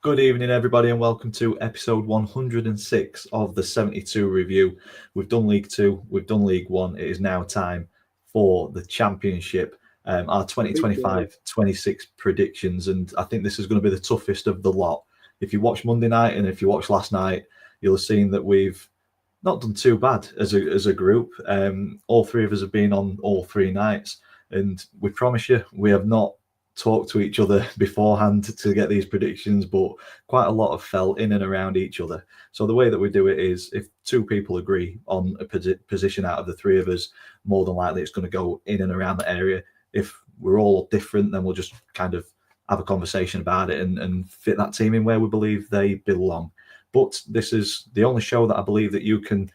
Good evening, everybody, and welcome to episode 106 of the 72 review. We've done League Two, we've done League One. It is now time for the Championship, our 2025-26 predictions, and I think this is going to be the toughest of the lot. If you watch Monday night and if you watch last night, you'll have seen that we've not done too bad as a group. All three of us have been on all three nights, and we promise you, we have not talk to each other beforehand to get these predictions, but quite a lot have fell in and around each other. So the way that we do it is if two people agree on a position out of the three of us, more than likely it's going to go in and around the area. If we're all different, then we'll just kind of have a conversation about it and fit that team in where we believe they belong. But this is the only show that I believe that you can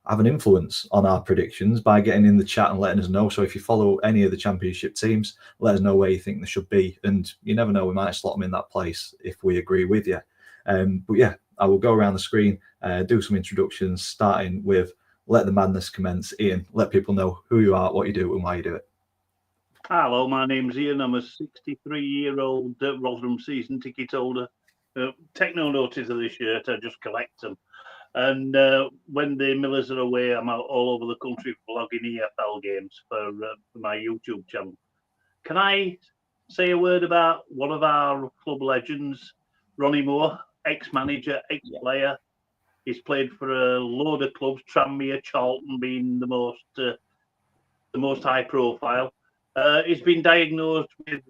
have an influence on our predictions by getting in the chat and letting us know. So if you follow any of the Championship teams, let us know where you think they should be. And you never know, we might slot them in that place if we agree with you. But yeah, I will go around the screen, do some introductions, starting with Let the Madness Commence. Ian, let people know who you are, what you do, and why you do it. Hello, my name's Ian. I'm a 63-year-old Rotherham season ticket holder. Take no notice of this shirt, I just collect them. And when the Millers are away, I'm out all over the country vlogging EFL games for my YouTube channel. Can I say a word about one of our club legends, Ronnie Moore, ex-manager, ex-player? He's played for a load of clubs, Tranmere, Charlton being the most high profile. He's been diagnosed with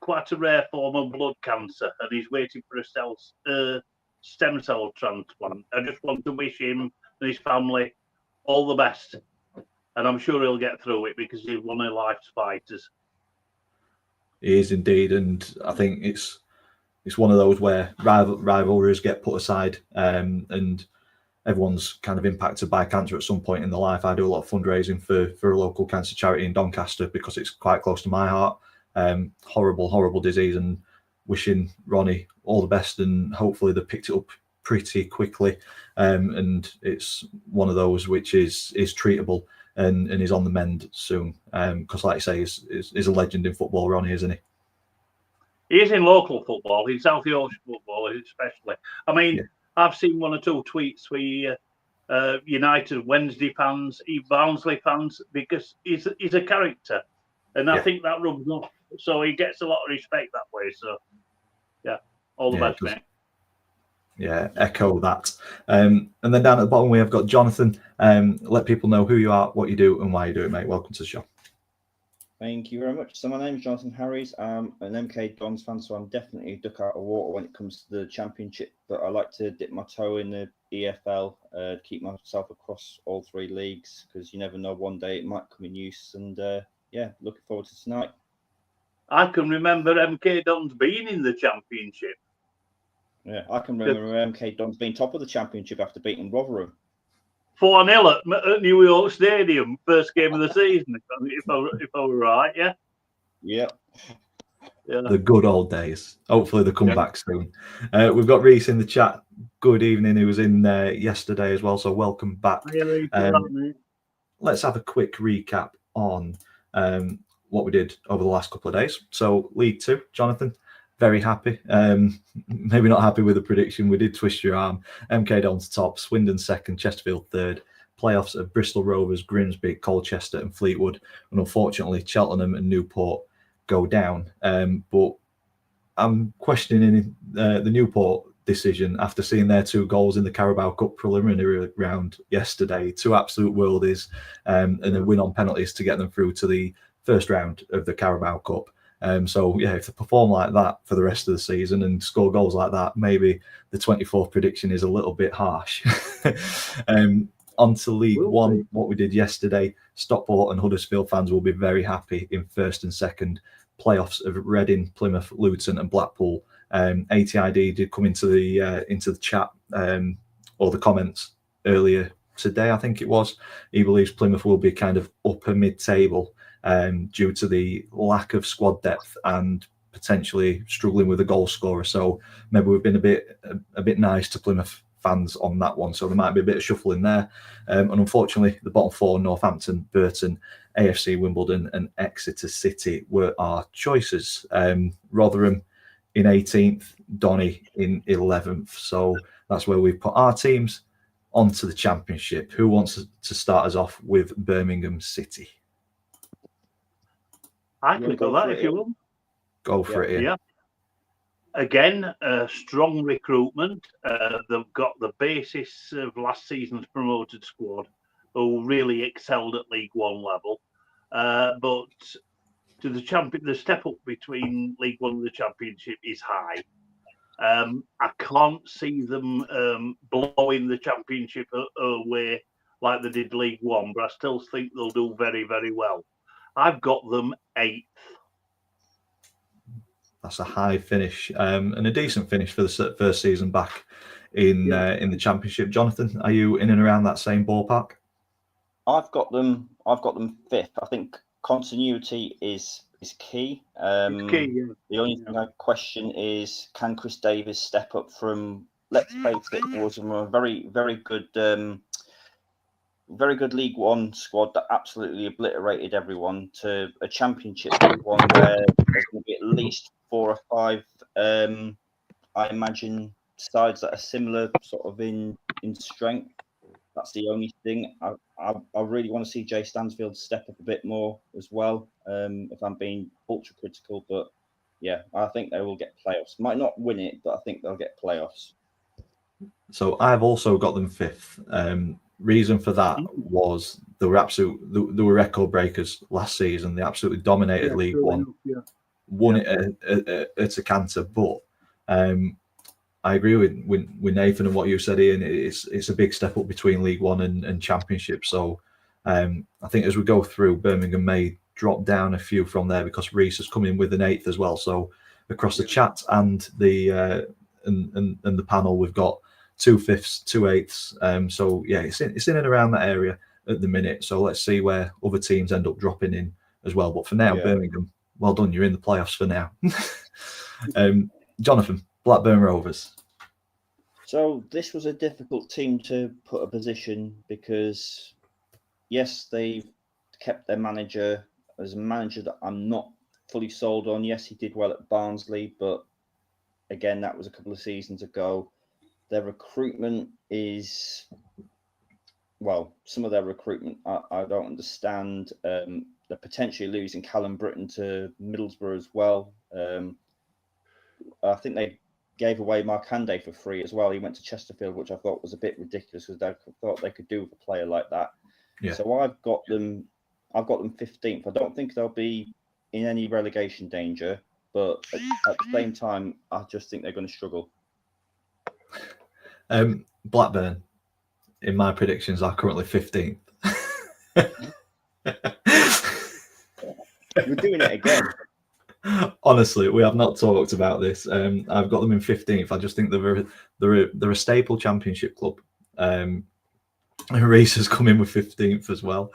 quite a rare form of blood cancer, and he's waiting for a stem cell transplant. I just want to wish him and his family all the best, and I'm sure he'll get through it because he's one of life's fighters. He is indeed, and I think it's one of those where rivalries get put aside, and everyone's kind of impacted by cancer at some point in their life. I do a lot of fundraising for a local cancer charity in Doncaster because it's quite close to my heart. Horrible disease, and wishing Ronnie all the best, and hopefully they picked it up pretty quickly. And it's one of those which is treatable and is on the mend soon. Because like I say, is a legend in football, Ronnie, isn't he? He is in local football, in South Yorkshire football especially. I mean, yeah. I've seen one or two tweets where United Wednesday fans, Barnsley fans, because he's a character. And I think that rubs off. So he gets a lot of respect that way. So, yeah, all the best, mate. Yeah, echo that. And then down at the bottom, we have got Jonathan. Let people know who you are, what you do, and why you do it, mate. Welcome to the show. Thank you very much. So my name is Jonathan Harries. I'm an MK Dons fan, so I'm definitely a duck out of water when it comes to the Championship. But I like to dip my toe in the EFL, keep myself across all three leagues, because you never know, one day it might come in use. And yeah, looking forward to tonight. I can remember MK Dons being in the Championship. Yeah, I can remember MK Dons being top of the Championship after beating Rotherham. 4-0 at New York Stadium, first game of the season, if I were right, yeah? Yeah. The good old days. Hopefully they come back soon. We've got Reese in the chat. Good evening. He was in there yesterday as well, so welcome back. Let's have a quick recap on what we did over the last couple of days. So League Two, Jonathan, very happy. Maybe not happy with the prediction. We did twist your arm. MK Dons top, Swindon second, Chesterfield third. Playoffs of Bristol Rovers, Grimsby, Colchester and Fleetwood. And unfortunately, Cheltenham and Newport go down. But I'm questioning the Newport decision after seeing their 2 goals in the Carabao Cup preliminary round yesterday. 2 absolute worldies, and a win on penalties to get them through to the first round of the Carabao Cup. So yeah, if they perform like that for the rest of the season and score goals like that, maybe the 24th prediction is a little bit harsh. On to League One, what we did yesterday. Stockport and Huddersfield fans will be very happy in first and second. Playoffs of Reading, Plymouth, Luton and Blackpool. ATID did come into the chat or the comments earlier today, I think it was. He believes Plymouth will be kind of upper mid-table due to the lack of squad depth and potentially struggling with a goal scorer. So maybe we've been a bit nice to Plymouth fans on that one. So there might be a bit of shuffling there. And unfortunately, the bottom 4, Northampton, Burton, AFC Wimbledon and Exeter City were our choices. Rotherham in 18th, Donny in 11th. So that's where we've put our teams onto the Championship. Who wants to start us off with Birmingham City? I can go that if you want. Go for it, Ian. Yeah. Again, strong recruitment. They've got the basis of last season's promoted squad, who really excelled at League One level. But to the step up between League One and the Championship is high. I can't see them blowing the Championship away like they did League One, but I still think they'll do very, very well. I've got them 8th. That's a high finish and a decent finish for the first season back in the Championship. Jonathan, are you in and around that same ballpark? I've got them 5th. I think continuity is key. It's key, yeah. The only thing I question is, can Chris Davies step up from, let's face it, was from a very, very good League One squad that absolutely obliterated everyone, to a Championship League One where there's going to be at least 4 or 5, I imagine, sides that are similar sort of in strength. That's the only thing. I really want to see Jay Stansfield step up a bit more as well, if I'm being ultra critical. But yeah, I think they will get playoffs. Might not win it, but I think they'll get playoffs. So I've also got them 5th. Reason for that was they were record breakers last season. They absolutely dominated League One, won it at a canter. But I agree with Nathan and what you said, Ian. It's a big step up between League One and Championship. So I think as we go through, Birmingham may drop down a few from there because Reese has come in with an 8th as well. So across the chat and the and the panel, we've got 2 5ths, 2 8ths. So yeah, it's in and around that area at the minute. So let's see where other teams end up dropping in as well. But for now, Birmingham, well done. You're in the playoffs for now. Jonathan, Blackburn Rovers. So this was a difficult team to put a position because, yes, they've kept their manager as a manager that I'm not fully sold on. Yes, he did well at Barnsley, but again, that was a couple of seasons ago. Their recruitment is, well, some of their recruitment I don't understand. They're potentially losing Callum Britton to Middlesbrough as well. I think they gave away Markande for free as well. He went to Chesterfield, which I thought was a bit ridiculous because I thought they could do with a player like that. Yeah. So I've got them 15th. I don't think they'll be in any relegation danger, but at the same time, I just think they're going to struggle. Blackburn, in my predictions, are currently 15th. You're doing it again. Honestly, we have not talked about this. I've got them in 15th. I just think they're a staple Championship club. Reese has come in with 15th as well.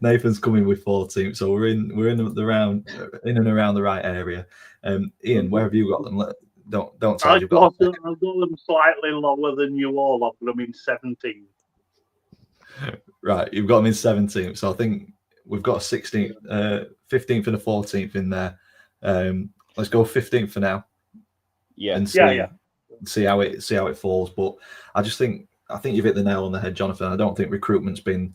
Nathan's coming with 14th, so we're in and around the right area. Ian, where have you got them? Don't tell I've got them slightly lower than you all. I've got them in 17th. Right, you've got them in 17th. So I think we've got a 16th, 15th, and a 14th in there. Let's go 15th for now. Yeah, and see how it falls. But I think you've hit the nail on the head, Jonathan. I don't think recruitment's been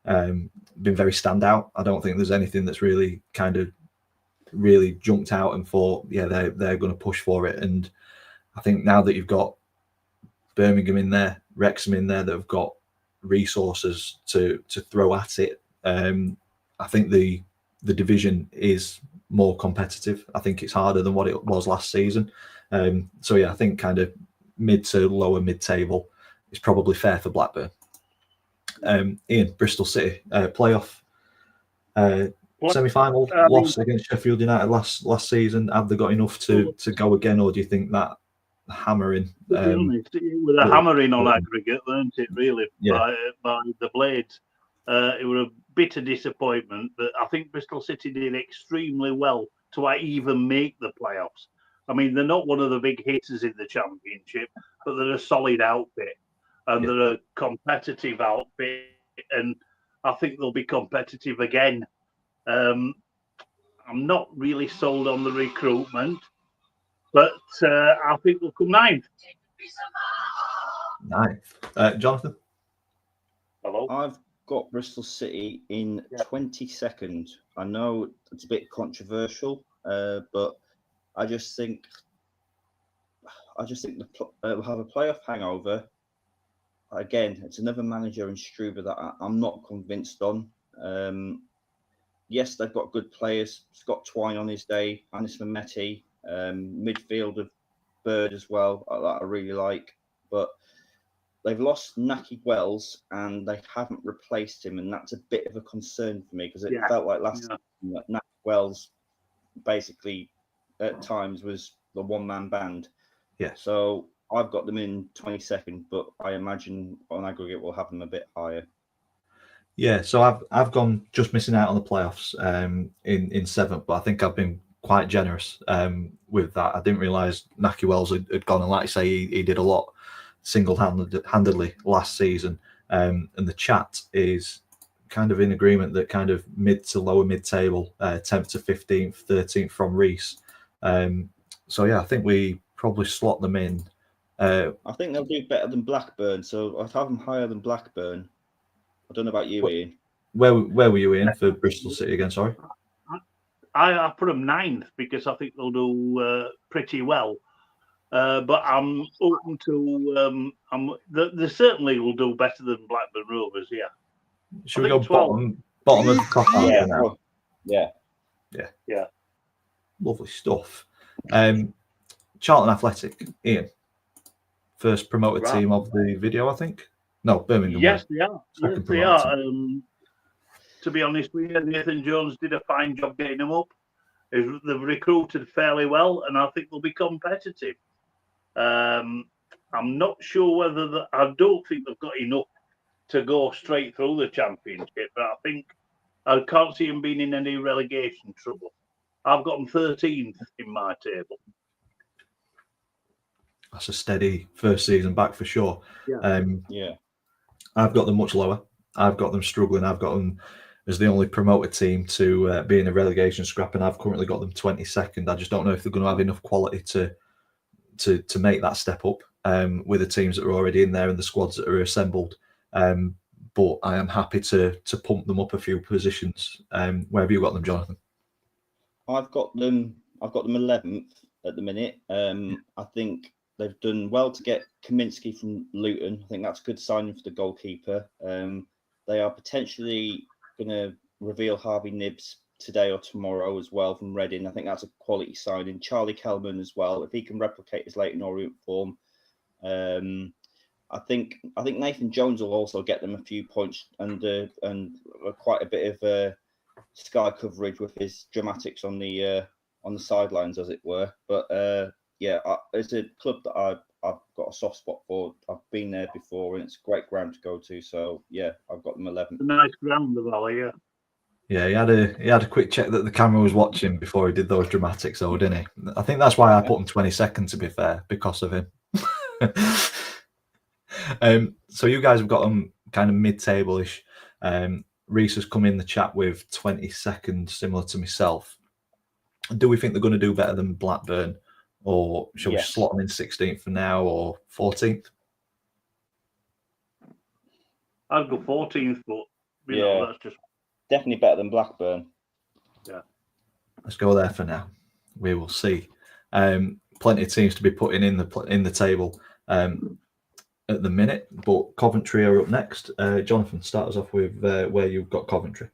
very standout. I don't think there's anything that's really jumped out and thought, yeah, they're going to push for it. And I think now that you've got Birmingham in there, Wrexham in there, that have got resources to throw at it, I think the division is more competitive. I think it's harder than what it was last season. So yeah, I think kind of mid to lower mid-table is probably fair for Blackburn. Ian, Bristol City playoff semi-final loss against Sheffield United last season. Have they got enough to go again, or do you think that hammering? It was a hammering on aggregate, weren't it? Really, by the Blades. It was a bitter disappointment, but I think Bristol City did extremely well to even make the playoffs. I mean, they're not one of the big hitters in the Championship, but they're a solid outfit and they're a competitive outfit, and I think they'll be competitive again. I'm not really sold on the recruitment. But I think we'll come ninth. Jonathan? Hello? I've got Bristol City in 22nd. I know it's a bit controversial, but I just think we'll have a playoff hangover. Again, it's another manager in Struber that I'm not convinced on. Yes, they've got good players. Scott Twine on his day, Anis Mehmeti, midfield of Bird as well, that I really like. But they've lost Naki Wells and they haven't replaced him, and that's a bit of a concern for me because it felt like last season that Naki Wells basically at times was the one-man band. Yeah. So I've got them in 22nd, but I imagine on aggregate we'll have them a bit higher. Yeah, so I've gone just missing out on the playoffs in 7th, but I think I've been quite generous with that. I didn't realise Naki Wells had gone, and like you say, he did a lot single-handedly last season. And the chat is kind of in agreement that kind of mid to lower mid-table, 10th to 15th, 13th from Reese. So yeah, I think we probably slot them in. I think they'll do better than Blackburn, so I'd have them higher than Blackburn. I don't know about you, Ian. Where were you in for Bristol City again? Sorry, I put them 9th because I think they'll do pretty well. But I'm open to. They certainly will do better than Blackburn Rovers. Yeah. Should we go bottom of the top half now? Yeah. Lovely stuff. Charlton Athletic, Ian, first promoted team of the video, I think. No, Birmingham. Yes, they are. Yes, they are. To be honest with you, Nathan Jones did a fine job getting them up. They've recruited fairly well, and I think they'll be competitive. I'm not sure whether I don't think they've got enough to go straight through the Championship, but I can't see them being in any relegation trouble. I've got them 13th in my table. That's a steady first season back for sure. Yeah. I've got them much lower. I've got them struggling. I've got them as the only promoted team to be in a relegation scrap, and I've currently got them 22nd. I just don't know if they're going to have enough quality to make that step up with the teams that are already in there and the squads that are assembled. But I am happy to pump them up a few positions. Where have you got them, Jonathan? I've got them 11th at the minute. I think they've done well to get Kaminski from Luton. I think that's a good signing for the goalkeeper. They are potentially going to reveal Harvey Nibbs today or tomorrow as well from Reading. I think that's a quality signing. Charlie Kelman as well, if he can replicate his Leyton Orient form. I think Nathan Jones will also get them a few points and quite a bit of sky coverage with his dramatics on the sidelines, as it were. But it's a club that I've got a soft spot for. I've been there before, and it's a great ground to go to. So yeah, I've got them 11th. A nice ground, the Valley. Yeah. Yeah, he had a quick check that the camera was watching before he did those dramatics, though, didn't he? I think that's why I put him 22nd, to be fair, because of him. So you guys have got them kind of mid-table-ish. Reese has come in the chat with 22nd, similar to myself. Do we think they're going to do better than Blackburn, or shall we slot them in 16th for now, or 14th? I'd go 14th, but you know, that's just definitely better than Blackburn. Yeah, let's go there for now. We will see. Plenty of teams to be putting in the table at the minute, but Coventry are up next. Jonathan, start us off with where you've got Coventry.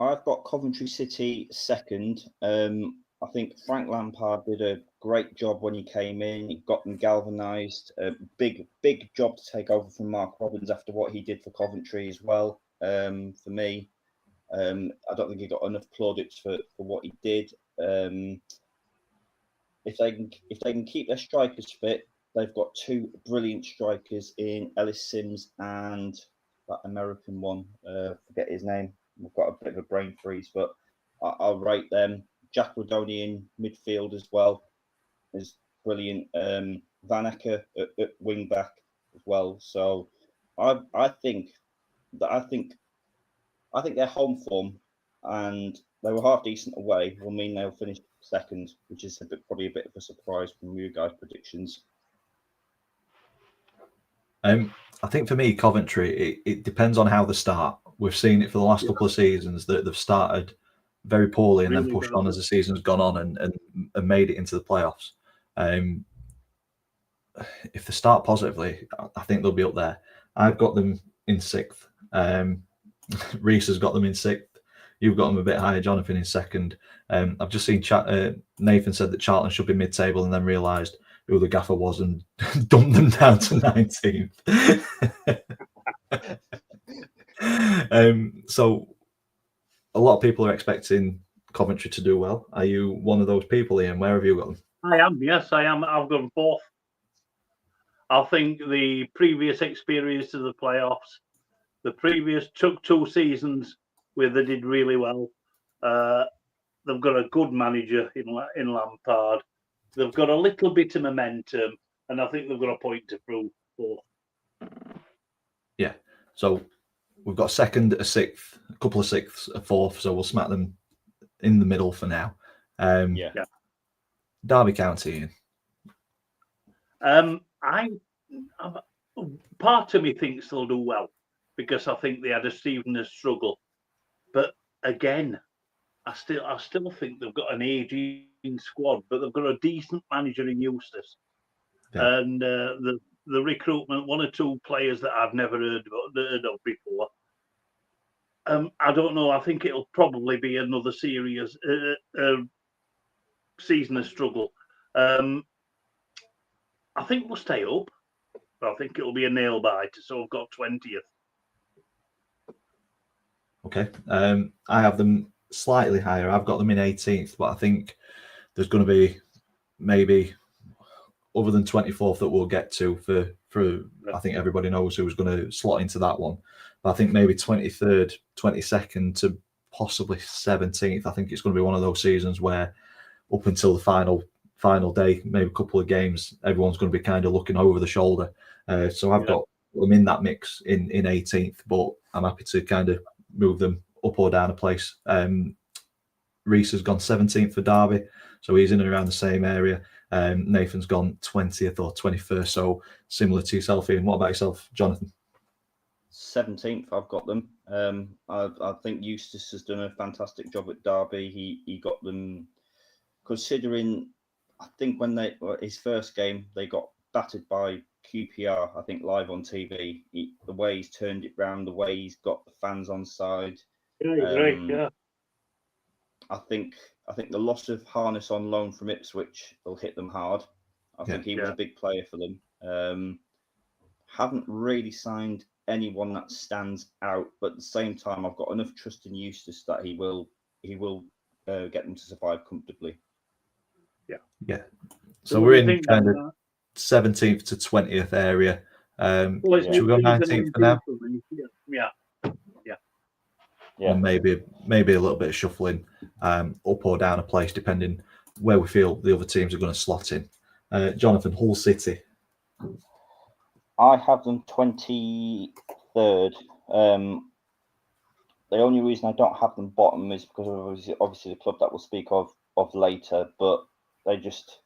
I've got Coventry City second. I think Frank Lampard did a great job when he came in. He got them galvanised. Big job to take over from Mark Robins after what he did for Coventry as well. For me, I don't think he got enough plaudits for what he did. If they can keep their strikers fit, they've got two brilliant strikers in Ellis Sims and that American one. Forget his name. We've got a bit of a brain freeze, but I'll rate them. Jack Rodoni in midfield as well is brilliant. Van Acker at wing back as well. So I think their home form, and they were half decent away, will mean they'll finish second, which is probably a bit of a surprise from you guys' predictions. I think for me, Coventry, it depends on how they start. We've seen it for the last couple of seasons that they've started very poorly and then pushed on as the season's gone on and made it into the playoffs. If they start positively, I think they'll be up there. I've got them in 6th. Reese has got them in 6th. You've got them a bit higher, Jonathan, in 2nd. I've just seen Nathan said that Charlton should be mid-table and then realised who the gaffer was and dumped them down to 19th. So a lot of people are expecting Coventry to do well. Are you one of those people, Ian? Where have you got them? I am, yes, I am. I've gone 4th. I think the previous experience of the playoffs, the previous took 2 seasons where they did really well. They've got a good manager in Lampard. They've got a little bit of momentum, and I think they've got a point to prove. 4th. Yeah. So we've got 2nd, a 6th, a couple of 6ths, a 4th. So we'll smack them in the middle for now. Yeah. Derby County, Ian. Part of me thinks they'll do well because I think they had a Stevenage struggle, but again, I still think they've got an aging squad, but they've got a decent manager in Eustace, and the recruitment, 1 or 2 players that I've never heard of before. I don't know. I think it'll probably be another serious season of struggle. I think we'll stay up. I think it'll be a nail biter. So I've got 20th. Okay. I have them slightly higher. I've got them in 18th, but I think there's going to be maybe other than 24th that we'll get to for I think everybody knows who's going to slot into that one. But I think maybe 23rd, 22nd to possibly 17th. I think it's going to be one of those seasons where up until the final day, maybe a couple of games, everyone's going to be kind of looking over the shoulder. So I've got them in that mix in 18th, but I'm happy to kind of move them up or down a place. Reese has gone 17th for Derby, so he's in and around the same area. Nathan's gone 20th or 21st, so similar to yourself, Ian. What about yourself, Jonathan? 17th, I've got them. I think Eustace has done a fantastic job at Derby. He got them, considering, I think when his first game, they got battered by QPR, I think live on TV. The way he's turned it round, the way he's got the fans on side. Yeah. I think the loss of Harness on loan from Ipswich will hit them hard. I think he was a big player for them. Haven't really signed anyone that stands out, but at the same time, I've got enough trust in Eustace that he will get them to survive comfortably. Yeah. So we're in kind of 17th to 20th area. Should we go 19th for now? Yeah. And maybe a little bit of shuffling up or down a place, depending where we feel the other teams are going to slot in. Jonathan, Hull City. I have them 23rd. The only reason I don't have them bottom is because of obviously the club that we'll speak of later, but they just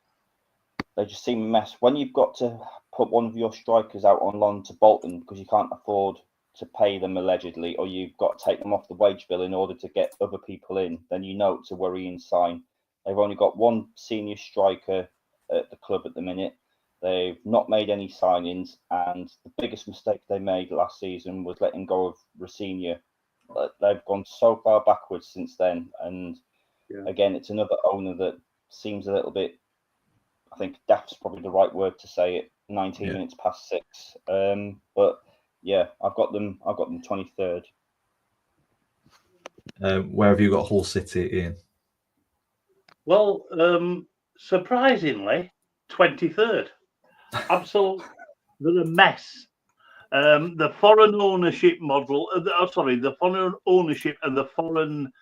seem a mess. When you've got to put one of your strikers out on loan to Bolton because you can't afford to pay them allegedly, or you've got to take them off the wage bill in order to get other people in, then you know it's a worrying sign. They've only got 1 senior striker at the club at the minute. They've not made any signings, and the biggest mistake they made last season was letting go of Rosenior. They've gone so far backwards since then, and again, it's another owner that seems a little bit, I think daft's probably the right word to say it, 19 minutes past 6. But yeah, I've got them 23rd. Where have you got Hull City, Ian? Well, surprisingly, 23rd. Absolutely, they're a mess. The foreign ownership model, the foreign ownership and the foreign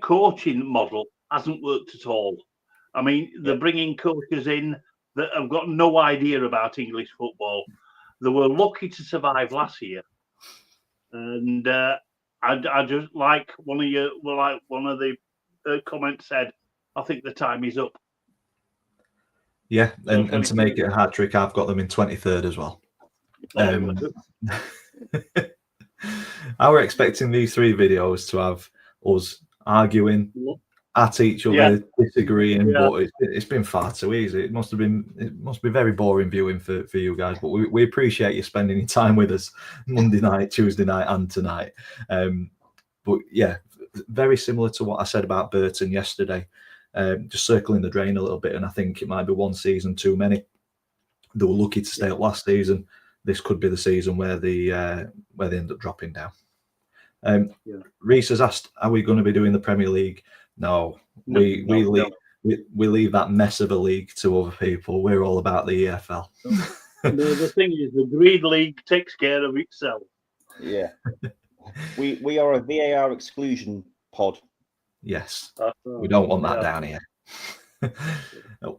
coaching model hasn't worked at all. I mean, they're bringing coaches in that have got no idea about English football. They were lucky to survive last year, and I just like one of the comments said, I think the time is up. Yeah, and to make it a hat trick, I've got them in 23rd as well. I were expecting these 3 videos to have us arguing at each other, disagreeing, but it's been far too easy. It must be very boring viewing for you guys, but we appreciate you spending your time with us Monday night, Tuesday night, and tonight. But yeah, very similar to what I said about Burton yesterday. Just circling the drain a little bit, and I think it might be one season too many. They were lucky to stay up last season. This could be the season where they end up dropping down. Reese has asked, "Are we going to be doing the Premier League?" No, we leave that mess of a league to other people. We're all about the EFL. The thing is, the Green League takes care of itself. Yeah, we are a VAR exclusion pod. Yes, we don't want that down here.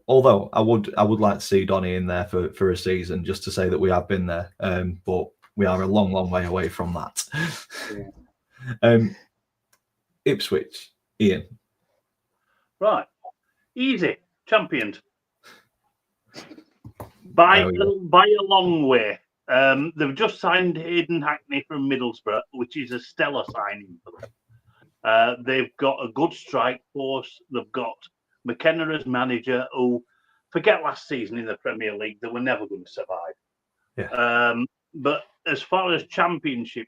Although I would like to see Donny in there for a season, just to say that we have been there. But we are a long, long way away from that. Ipswich, Ian. Right, easy, championed by a long way. They've just signed Hayden Hackney from Middlesbrough, which is a stellar signing for them. They've got a good strike force. They've got McKenna as manager, who, forget last season in the Premier League, they were never going to survive. Yeah. But as far as championship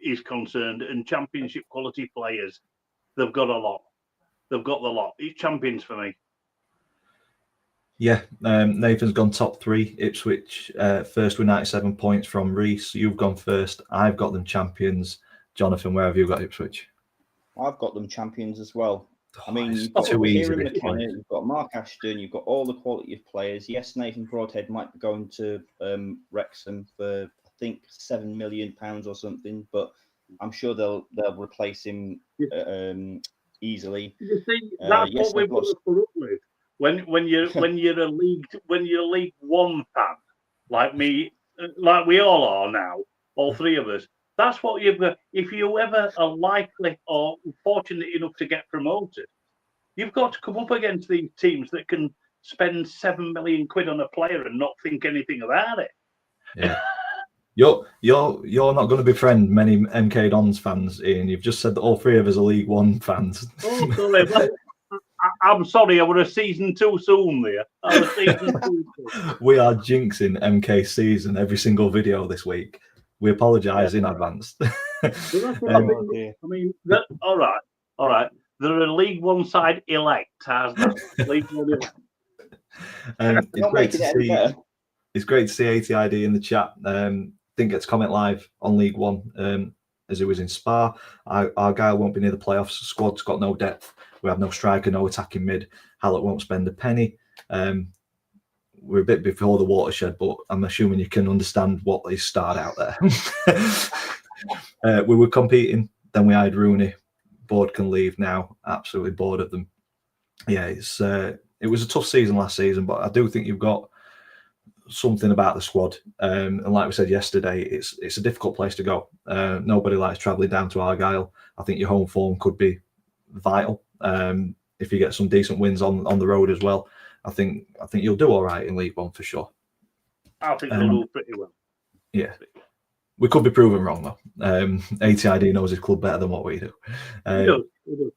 is concerned, and championship quality players, they've got a lot. They've got the lot. It's champions for me. Yeah, Nathan's gone top 3. Ipswich first with 97 points from Reese. You've gone first. I've got them champions. Jonathan, where have you got Ipswich? I've got them champions as well. I mean, it's you've got too easy. Kieran McKenna, you've got Mark Ashton, you've got all the quality of players. Yes, Nathan Broadhead might be going to Wrexham for, I think, £7 million or something, but I'm sure they'll replace him easily. You see, that's what we've got to put up with. When you're a League One fan, like me, like we all are now, all 3 of us. That's what you've got. If you ever are likely or fortunate enough to get promoted, you've got to come up against these teams that can spend £7 million on a player and not think anything about it. Yeah. You're not going to befriend many MK Dons fans, Ian. You've just said that all 3 of us are League One fans. Oh, sorry. Well, I'm sorry, I was a season too soon there. I was season too soon. We are jinxing MK season every single video this week. We apologise in advance. I mean, all right. They're a League One side elect, has that? League One elect. It's great to see ATID in the chat. Didn't get to comment live on League One as it was in Spa. Argyle won't be near the playoffs. Squad's got no depth. We have no striker, no attacking mid. Hallett won't spend a penny. We're a bit before the watershed, but I'm assuming you can understand what is starred out there. We were competing, then we hired Rooney. Board can leave now. Absolutely bored of them. Yeah, it was a tough season last season, but I do think you've got something about the squad. And like we said yesterday, it's a difficult place to go. Nobody likes travelling down to Argyle. I think your home form could be vital. If you get some decent wins on the road as well, I think you'll do all right in League One for sure. I think they'll do pretty well. Yeah, we could be proven wrong though. ATID knows his club better than what we do. We do.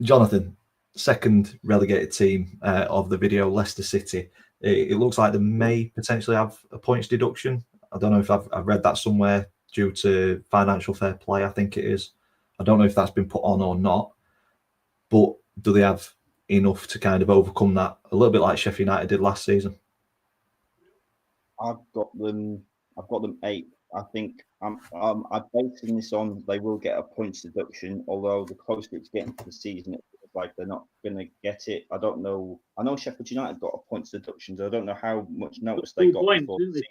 Jonathan, second relegated team of the video, Leicester City. It looks like they may potentially have a points deduction. I don't know if I've read that somewhere due to financial fair play. I think it is. I don't know if that's been put on or not. But do they have enough to kind of overcome that? A little bit like Sheffield United did last season. I've got them 8. I think I'm basing this on they will get a points deduction. Although the closer it's getting to the season, it feels like they're not going to get it. I don't know. I know Sheffield United got a points deduction. So I don't know how much notice they got before the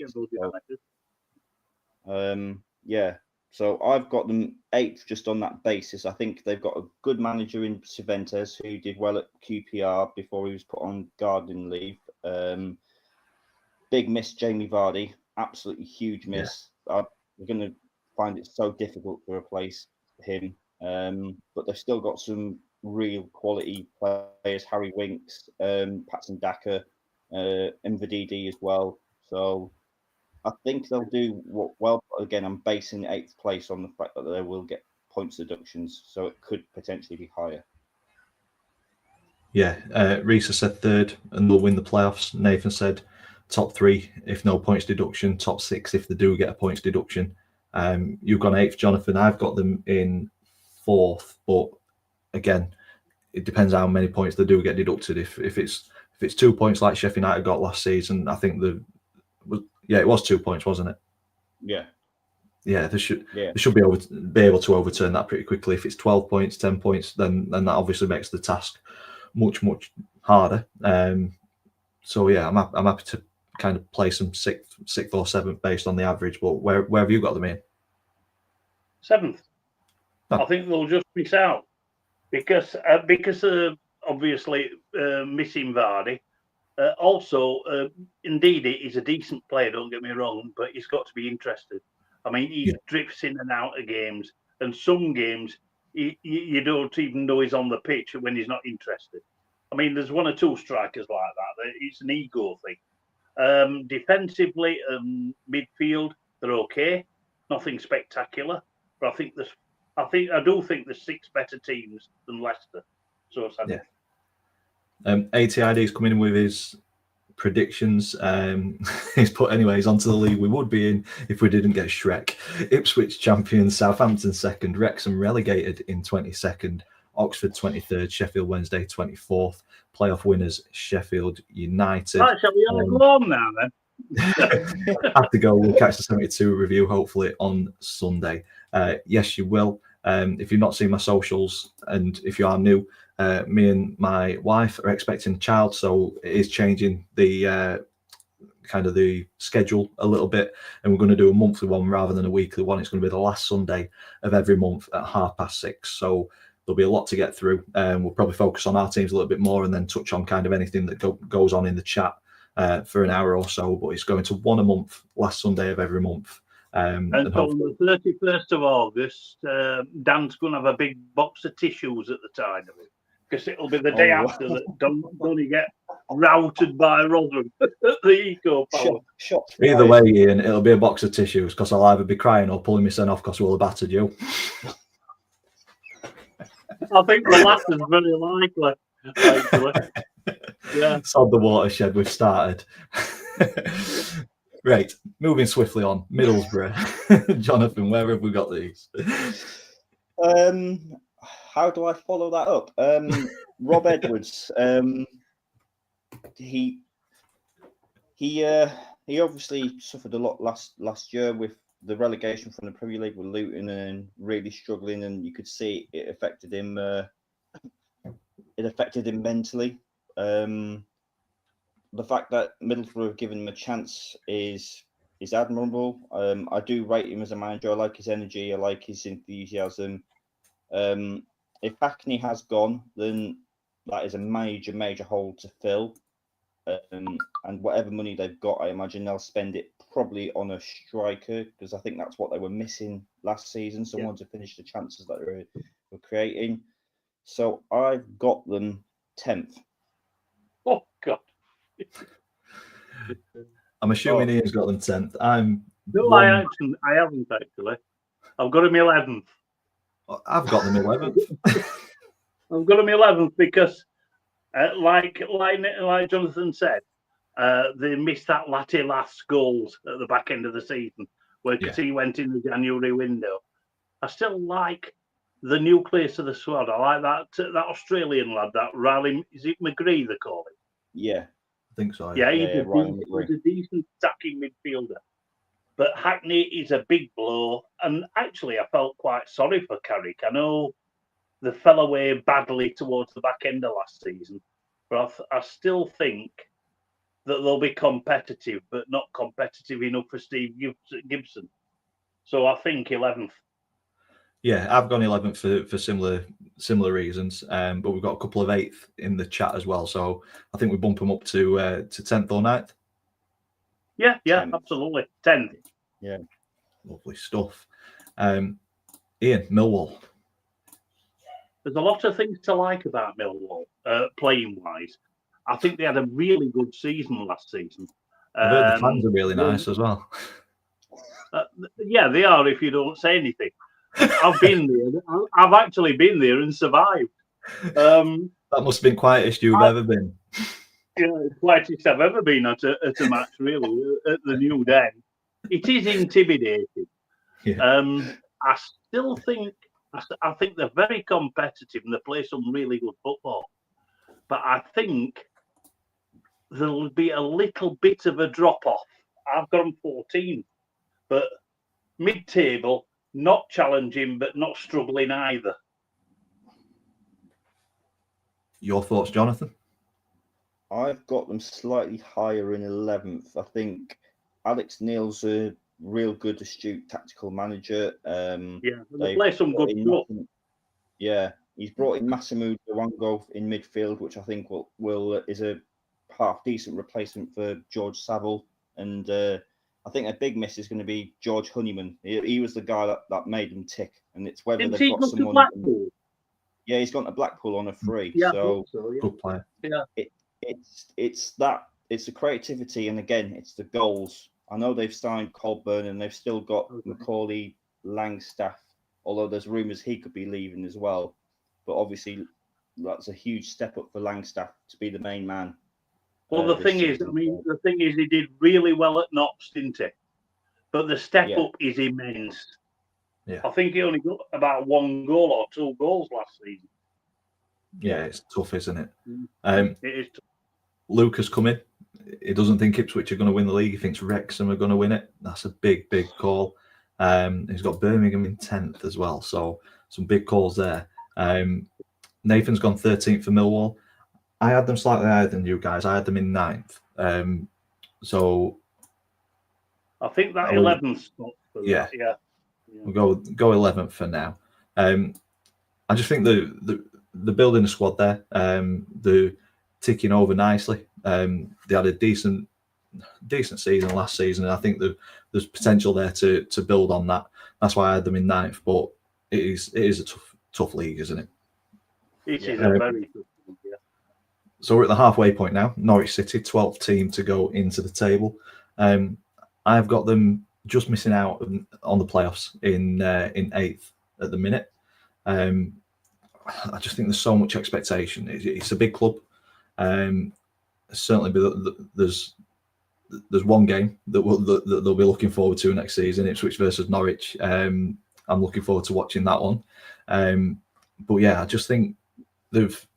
season. Yeah. So I've got them 8th just on that basis. I think they've got a good manager in Cervantes who did well at QPR before he was put on gardening leave. Big miss Jamie Vardy, absolutely huge miss. Yeah. We're going to find it so difficult to replace him. But they've still got some real quality players, Harry Winks, Patson Daka, Mvdd as well. So I think they'll do well. Again, I'm basing 8th place on the fact that they will get points deductions, so it could potentially be higher. Yeah, Risa said 3rd and they'll win the playoffs. Nathan said top 3 if no points deduction, top 6 if they do get a points deduction. You've gone 8th, Jonathan. I've got them in 4th, but again, it depends how many points they do get deducted. If it's 2 points like Sheffield United got last season, I think it was 2 points, wasn't it? Yeah, they should be able to overturn that pretty quickly. If it's 12 points, 10 points, then that obviously makes the task much harder. So yeah, I'm happy to kind of play some 6th or 7th based on the average. But where have you got them in? 7th. Oh. I think they'll just miss out because obviously missing Vardy. Also, indeed, he's a decent player. Don't get me wrong, but he's got to be interested. I mean, he drifts in and out of games, and some games you don't even know he's on the pitch when he's not interested. I mean, there's 1 or 2 strikers like that. It's an ego thing. Defensively, midfield, they're okay. Nothing spectacular, but I do think there's 6 better teams than Leicester. So yeah. ATID is coming in with his predictions. He's put anyways onto the league we would be in if we didn't get Shrek. Ipswich champions, Southampton 2nd, Wrexham relegated in 22nd, Oxford 23rd, Sheffield Wednesday 24th, playoff winners Sheffield United. Right, shall we have a go on now then? Have to go. We'll catch the 72 review hopefully on Sunday. Yes, you will. If you've not seen my socials, and if you are new, me and my wife are expecting a child, so it is changing the kind of the schedule a little bit, and we're going to do a monthly one rather than a weekly one. It's going to be the last Sunday of every month at 6:30. So there'll be a lot to get through. We'll probably focus on our teams a little bit more, and then touch on kind of anything that goes on in the chat for an hour or so. But it's going to 1 a month, last Sunday of every month. And so on the 31st of August, Dan's going to have a big box of tissues at the time of it, because it'll be the day after that Donny get routed by Rotherham at the Eco Power. Either way, Ian, it'll be a box of tissues, because I'll either be crying or pulling my son off because we'll have battered you. I think the latter is very likely. Yeah. Sod the watershed, we've started. Right, moving swiftly on. Middlesbrough. Jonathan, where have we got these? How do I follow that up? Rob Edwards. He obviously suffered a lot last year with the relegation from the Premier League with Luton and really struggling, and you could see it affected him. It affected him mentally. The fact that Middlesbrough have given him a chance is admirable. I do rate him as a manager. I like his energy. I like his enthusiasm. If Hackney has gone, then that is a major hole to fill. And whatever money they've got, I imagine they'll spend it probably on a striker, because I think that's what they were missing last season, someone to finish the chances that they were creating. So I've got them 10th. Oh, God. I'm assuming Ian's got them 10th. I haven't actually. I've got them 11th. I've got them 11th. I've got them 11th because, like Jonathan said, they missed that last goals at the back end of the season where he went in the January window. I still like the nucleus of the squad. I like that Australian lad, that Riley. Is it McGree they call it? Yeah. I think so. Yeah, he's a decent attacking midfielder. But Hackney is a big blow. And actually, I felt quite sorry for Carrick. I know they fell away badly towards the back end of last season. But I still think that they'll be competitive, but not competitive enough for Steve Gibson. So I think 11th. Yeah, I've gone 11th for similar reasons, but we've got a couple of 8th in the chat as well, so I think we bump them up to 10th or 9th. Yeah, 10th. Absolutely, 10th. Yeah, lovely stuff. Ian, Millwall. there's a lot of things to like about Millwall, playing wise. I think they had a really good season last season. I've heard the fans are really nice as well. Yeah, they are. If you don't say anything, I've been there. I've actually been there and survived. That must have been quietest you've ever been. Yeah, it's quietest I've ever been at a match, really, at the New Den. It is intimidating. Yeah. I still think I think they're very competitive and they play some really good football. But I think there'll be a little bit of a drop off. I've got them 14, but mid-table, not challenging, but not struggling either. Your thoughts, Jonathan? I've got them slightly higher in 11th. I think Alex Neil's a real good, astute tactical manager. They play some good stuff. Yeah, he's brought in Massimo Luongo in midfield, which I think will is a half decent replacement for George Saville. And I think a big miss is going to be George Honeyman. He was the guy that made them tick, and it's whether they've got someone. Yeah, he's gone to Blackpool on a free. Yeah, so yeah. Good player. Yeah, it's the creativity, and again, it's the goals. I know they've signed Colburn, and they've still got Macaulay Langstaff, although there's rumours he could be leaving as well. But obviously, that's a huge step up for Langstaff to be the main man. Well, the thing is, he did really well at Notts, didn't he? But the step up is immense. Yeah. I think he only got about 1 goal or 2 goals last season. Yeah, it's tough, isn't it? It is tough. Lucas coming. He doesn't think Ipswich are going to win the league. He thinks Wrexham are going to win it. That's a big, big call. He's got Birmingham in 10th as well. So some big calls there. Nathan's gone 13th for Millwall. I had them slightly higher than you guys. I had them in 9th. So I think that 11th spot for that. Yeah. We'll go 11th for now. I just think the building a squad there, the ticking over nicely. They had a decent season last season, and I think there's potential there to build on that. That's why I had them in 9th. But it is a tough league, isn't it? It is a very tough league. Yeah. So we're at the halfway point now. Norwich City, 12th team to go into the table. I've got them just missing out on the playoffs in 8th at the minute. I just think there's so much expectation. It's a big club. Certainly, there's one game that they'll be looking forward to next season. Ipswich versus Norwich. I'm looking forward to watching that one. But yeah, I just think they've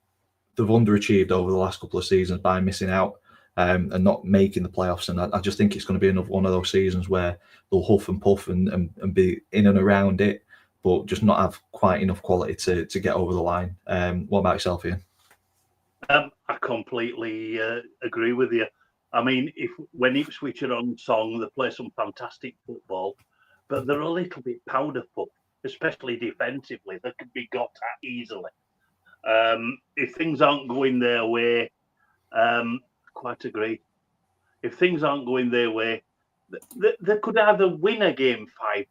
underachieved over the last couple of seasons by missing out and not making the playoffs. And I just think it's going to be another one of those seasons where they'll huff and puff and be in and around it, but just not have quite enough quality to get over the line. What about yourself, Ian? I completely agree with you. I mean, when Ipswich are on song, they play some fantastic football, but they're a little bit powder puff, especially defensively. They could be got at easily. If things aren't going their way, quite agree. If things aren't going their way, they could either win a game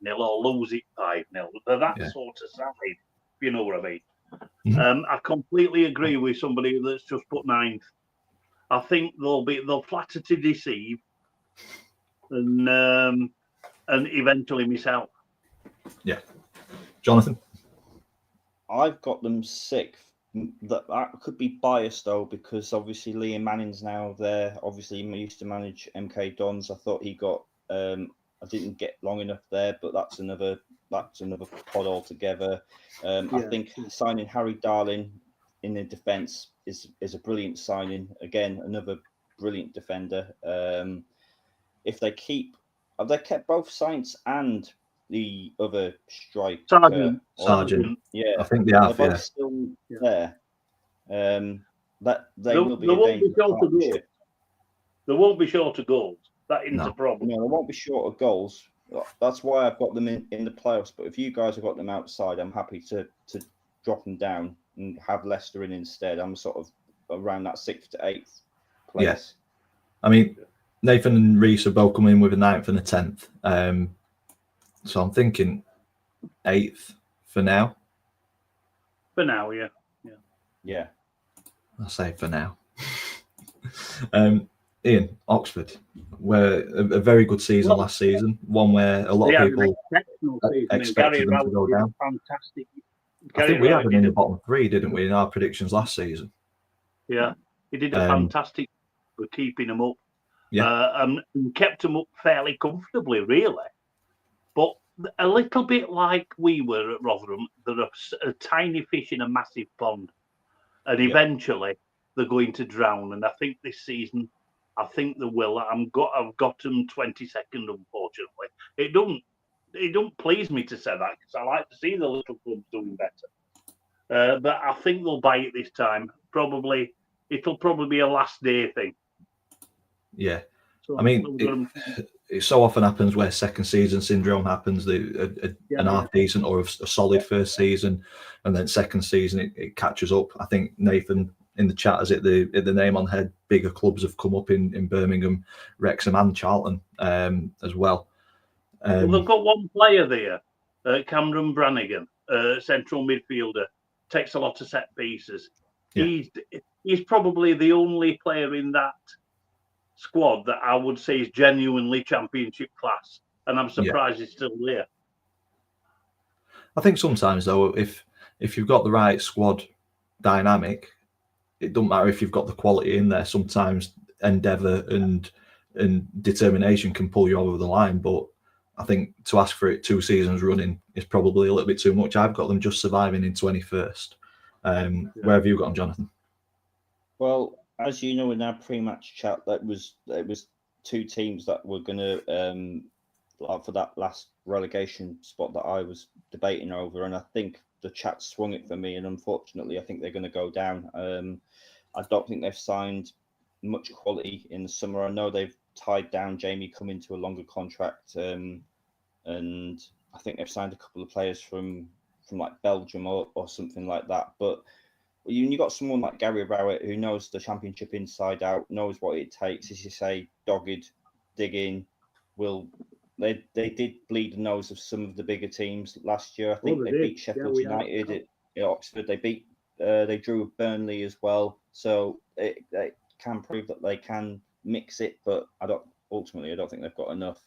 5-0 or lose it 5-0. They're that sort of side, if you know what I mean. Mm-hmm. I completely agree with somebody that's just put 9th. I think they'll flatter to deceive and eventually miss out. Yeah. Jonathan? I've got them 6th. That could be biased though, because obviously Liam Manning's now there. Obviously, he used to manage MK Dons. I thought he got. I didn't get long enough there, but that's another pod altogether. I think signing Harry Darling in the defence is a brilliant signing. Again, another brilliant defender. If they have they kept both Saints and the other striker? Sargent. Yeah, I think they have. They're both still there. That they will be. They won't be short of goals. That isn't a problem. No, they won't be short of goals. That's why I've got them in the playoffs. But if you guys have got them outside, I'm happy to drop them down and have Leicester in instead. I'm sort of around that 6th to 8th place. Yes, I mean Nathan and Reese are both coming in with a 9th and a 10th. So I'm thinking 8th for now. For now, yeah. Yeah. I say for now. Ian, Oxford were a very good season last season. One where a lot of people expected them to go down. Fantastic. I think we had them in the bottom three, didn't we, in our predictions last season? Yeah, he did a fantastic for keeping them up. Yeah, and kept them up fairly comfortably, really. But a little bit like we were at Rotherham, they're a tiny fish in a massive pond, and eventually they're going to drown. And I think this season, I think they will. I've got them 22nd, unfortunately. It don't please me to say that because I like to see the little clubs doing better. But I think they'll buy it this time. It'll probably be a last day thing. Yeah. So, I mean, it so often happens where second season syndrome happens. An half decent or a solid first season, and then second season it catches up. I think Nathan in the chat has hit the name on head. Bigger clubs have come up in Birmingham, Wrexham, and Charlton as well. Well, they've got one player there, Cameron Brannigan, central midfielder, takes a lot of set pieces. Yeah. He's probably the only player in that squad that I would say is genuinely championship class, and I'm surprised he's still there. I think sometimes though, if you've got the right squad dynamic, it doesn't matter if you've got the quality in there. Sometimes endeavour and determination can pull you over the line, but I think to ask for it 2 seasons running is probably a little bit too much. I've got them just surviving in 21st. Where have you got them, Jonathan? Well, as you know, in our pre-match chat, it was 2 teams that were going to for that last relegation spot that I was debating over, and I think the chat swung it for me. And unfortunately, I think they're going to go down. I don't think they've signed much quality in the summer. I know they've tied down Jamie coming to a longer contract, and I think they've signed a couple of players from like Belgium or something like that, but. You got someone like Gary Rowett who knows the championship inside out, knows what it takes. As you say, dogged, digging. They did bleed the nose of some of the bigger teams last year. I think they beat Sheffield United at Oxford. They drew Burnley as well. So they can prove that they can mix it, but I don't think they've got enough.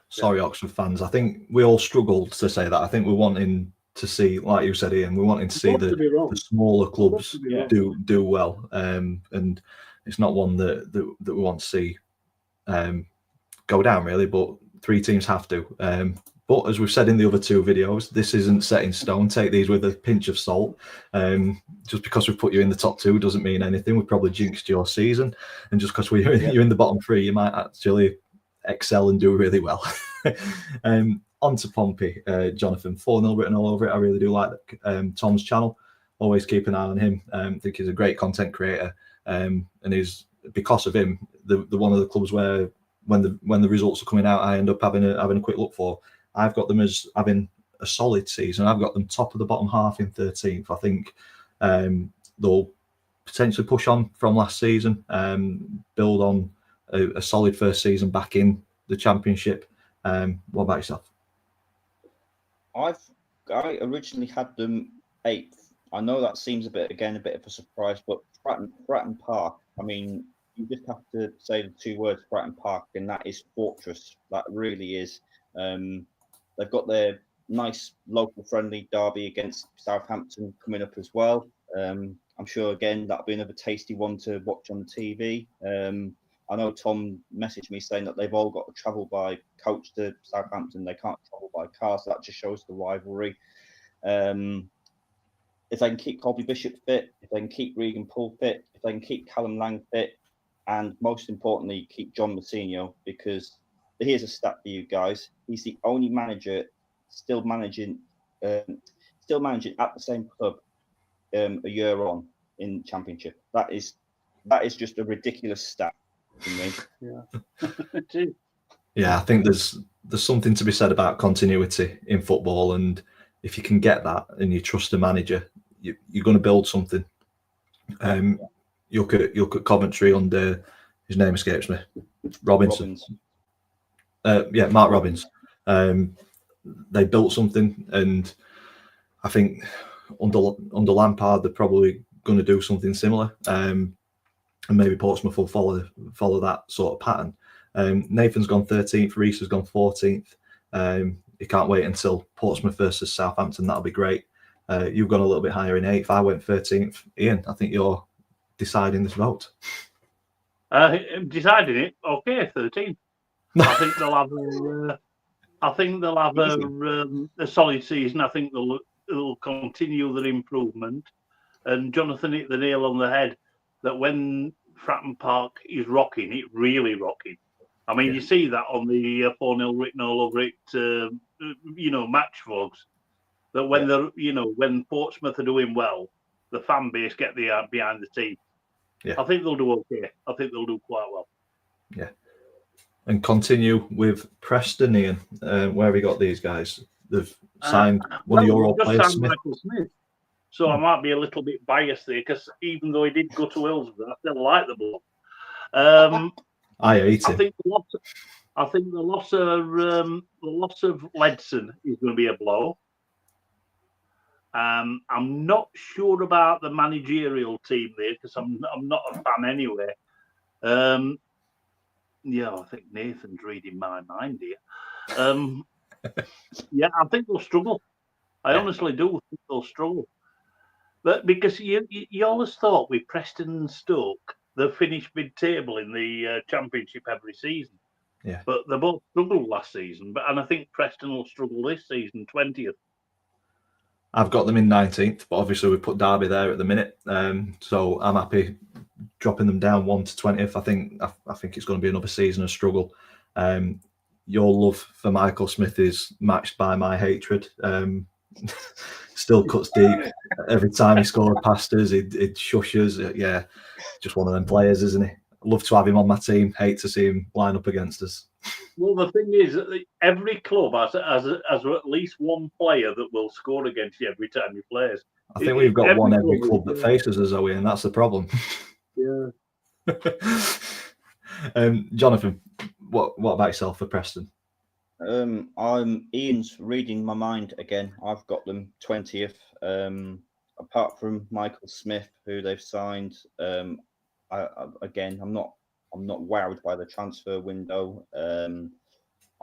Sorry, Oxford fans. I think we all struggled to say that. I think we're wanting to see, like you said, Ian, we're wanting to see the smaller clubs do well, and it's not one that we want to see go down really. But 3 teams have to. But as we've said in the other 2 videos, this isn't set in stone. Take these with a pinch of salt. Just because we've put you in the top 2 doesn't mean anything. We've probably jinxed your season, and just because you're in the bottom 3, you might actually excel and do really well. On to Pompey, Jonathan. 4-0 written all over it. I really do like Tom's channel. Always keep an eye on him. I think he's a great content creator, and is because of him the one of the clubs where when the results are coming out, I end up having a quick look for. I've got them as having a solid season. I've got them top of the bottom half in 13th. I think they'll potentially push on from last season, build on a solid first season back in the Championship. What about yourself? I originally had them 8th. I know that seems a bit of a surprise, but Fratton Park. I mean, you just have to say the 2 words Fratton Park, and that is fortress. That really is. They've got their nice local friendly derby against Southampton coming up as well. I'm sure again that'll be another tasty one to watch on the TV. I know Tom messaged me saying that they've all got to travel by coach to Southampton. They can't travel by car, so that just shows the rivalry. If they can keep Colby Bishop fit, if they can keep Regan Poole fit, if they can keep Callum Lang fit, and most importantly, keep John Mousinho, because here's a stat for you guys. He's the only manager still managing at the same club a year on in Championship. That is just a ridiculous stat. Yeah, I think there's something to be said about continuity in football, and if you can get that and you trust the manager, you're going to build something. You look at Coventry under, his name escapes me, Robinson. Mark Robbins. They built something, and I think under Lampard, they're probably going to do something similar, and maybe Portsmouth will follow that sort of pattern. Nathan's gone 13th, Reese has gone 14th. You can't wait until Portsmouth versus Southampton. That'll be great. You've gone a little bit higher in 8th. I went 13th. Ian, I think you're deciding this vote. Deciding it. Okay, 13th. I think they'll have a solid season. I think they'll continue their improvement. And Jonathan hit the nail on the head that when Fratton Park is rocking, it really rocking. I mean, you see that on the 4-0 written all over it, match folks. That when when Portsmouth are doing well, the fan base get behind the team. Yeah. I think they'll do okay. I think they'll do quite well. Yeah. And continue with Preston, Ian. Where have we got these guys? They've signed one of your old players, Smith. Michael Smith. So I might be a little bit biased there because even though he did go to Hillsborough, I still like the bloke. I hate him. I think the loss of Ledson is going to be a blow. I'm not sure about the managerial team there because I'm not a fan anyway. I think Nathan's reading my mind here. I think they'll struggle. I honestly do think they'll struggle. But because you always thought with Preston and Stoke, they'll finish mid-table in the Championship every season. Yeah. But they both struggled last season. And I think Preston will struggle this season, 20th. I've got them in 19th, but obviously we put Derby there at the minute. So I'm happy dropping them down 1 to 20th. I think it's going to be another season of struggle. Your love for Michael Smith is matched by my hatred. Still cuts deep. Every time he scores past us, it shushes. Yeah, just one of them players, isn't he? Love to have him on my team. Hate to see him line up against us. Well, the thing is, every club has at least one player that will score against you every time he plays. I think we've got every club that faces us, Zoe, and that's the problem. Yeah. Jonathan, what about yourself for Preston? Ian's reading my mind again. I've got them 20th. Apart from Michael Smith, who they've signed, I'm not wowed by the transfer window. I'm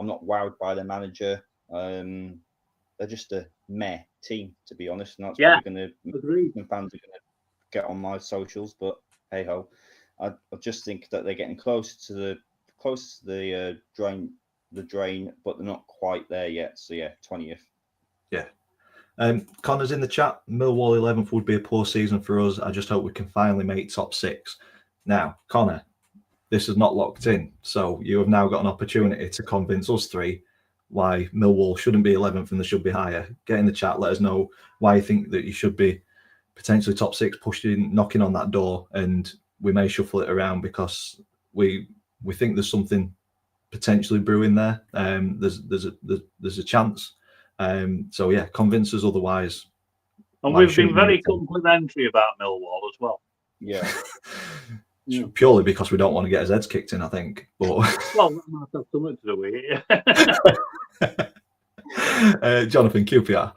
not wowed by the manager. They're just a meh team, to be honest, and that's probably going to fans are going to get on my socials. But hey ho, I just think that they're getting close to the drain, but they're not quite there yet. So yeah, 20th. Yeah. Connor's in the chat. Millwall 11th would be a poor season for us. I just hope we can finally make top 6. Now, Connor, this is not locked in, so you have now got an opportunity to convince us 3 why Millwall shouldn't be 11th and they should be higher. Get in the chat, let us know why you think that you should be potentially top 6, knocking on that door, and we may shuffle it around because we think there's something potentially brewing there. There's a chance. So yeah, convince us otherwise. And we've been very complimentary about Millwall as well. Yeah. Purely because we don't want to get his heads kicked in, I think. But well, that might have something to do with it. Jonathan, QPR.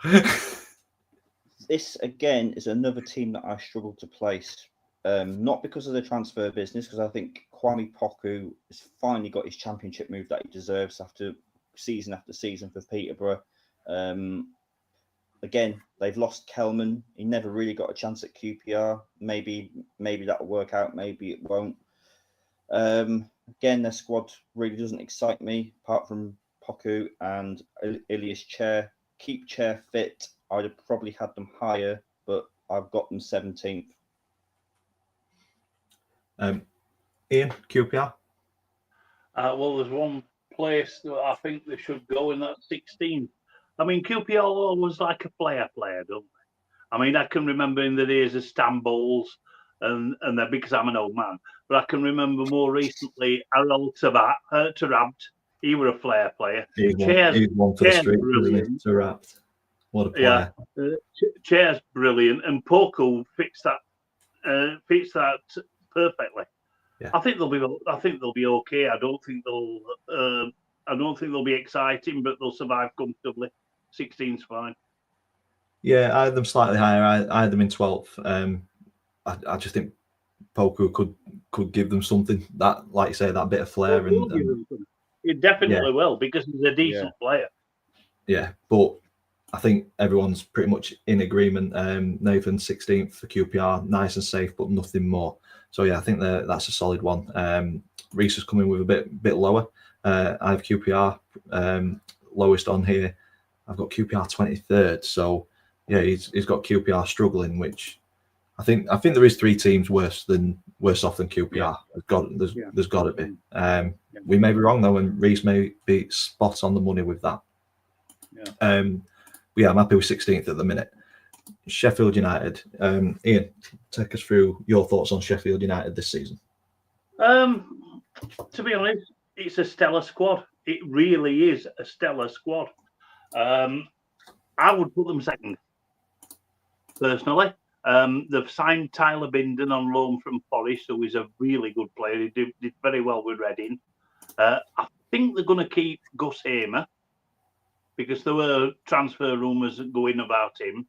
This again is another team that I struggle to place. Not because of the transfer business, because I think Kwame Poku has finally got his championship move that he deserves after season for Peterborough. Again, they've lost Kelman. He never really got a chance at QPR. Maybe that'll work out. Maybe it won't. Again, their squad really doesn't excite me, apart from Poku and Ilias Chair. Keep Chair fit. I'd have probably had them higher, but I've got them 17th. Ian, QPR? Well, there's one place that I think they should go in, that 16. I mean, QPR always like a player, don't they? I mean, I can remember in the days of Stambols and then because I'm an old man, but I can remember more recently Harold Tarabt. He was a player. He's one for the street, isn't he? Tarabt. What a player. Yeah. Chair's brilliant, and Poku fits that perfectly. Yeah. I think they'll be okay. I don't think they'll be exciting, but they'll survive comfortably. 16's fine. Yeah, I had them slightly higher. I had them in 12th. I just think Poku could give them something that, like you say, that bit of flair. It definitely will, because he's a decent player. Yeah, but I think everyone's pretty much in agreement. Nathan 16th for QPR, nice and safe, but nothing more. So yeah, I think that's a solid one. Reese is coming with a bit lower. I have QPR lowest on here. I've got QPR 23rd. So yeah, he's got QPR struggling, which I think there is 3 teams worse off than QPR. Yeah. There's got to be. We may be wrong though, and Reese may be spot on the money with that. Yeah. Yeah, I'm happy with 16th at the minute. Sheffield United. Ian, take us through your thoughts on Sheffield United this season. To be honest, it's a stellar squad. It really is a stellar squad. I would put them second, personally. They've signed Tyler Binden on loan from Forest, who is a really good player. He did very well with Reading. I think they're going to keep Gus Hamer, because there were transfer rumours going about him.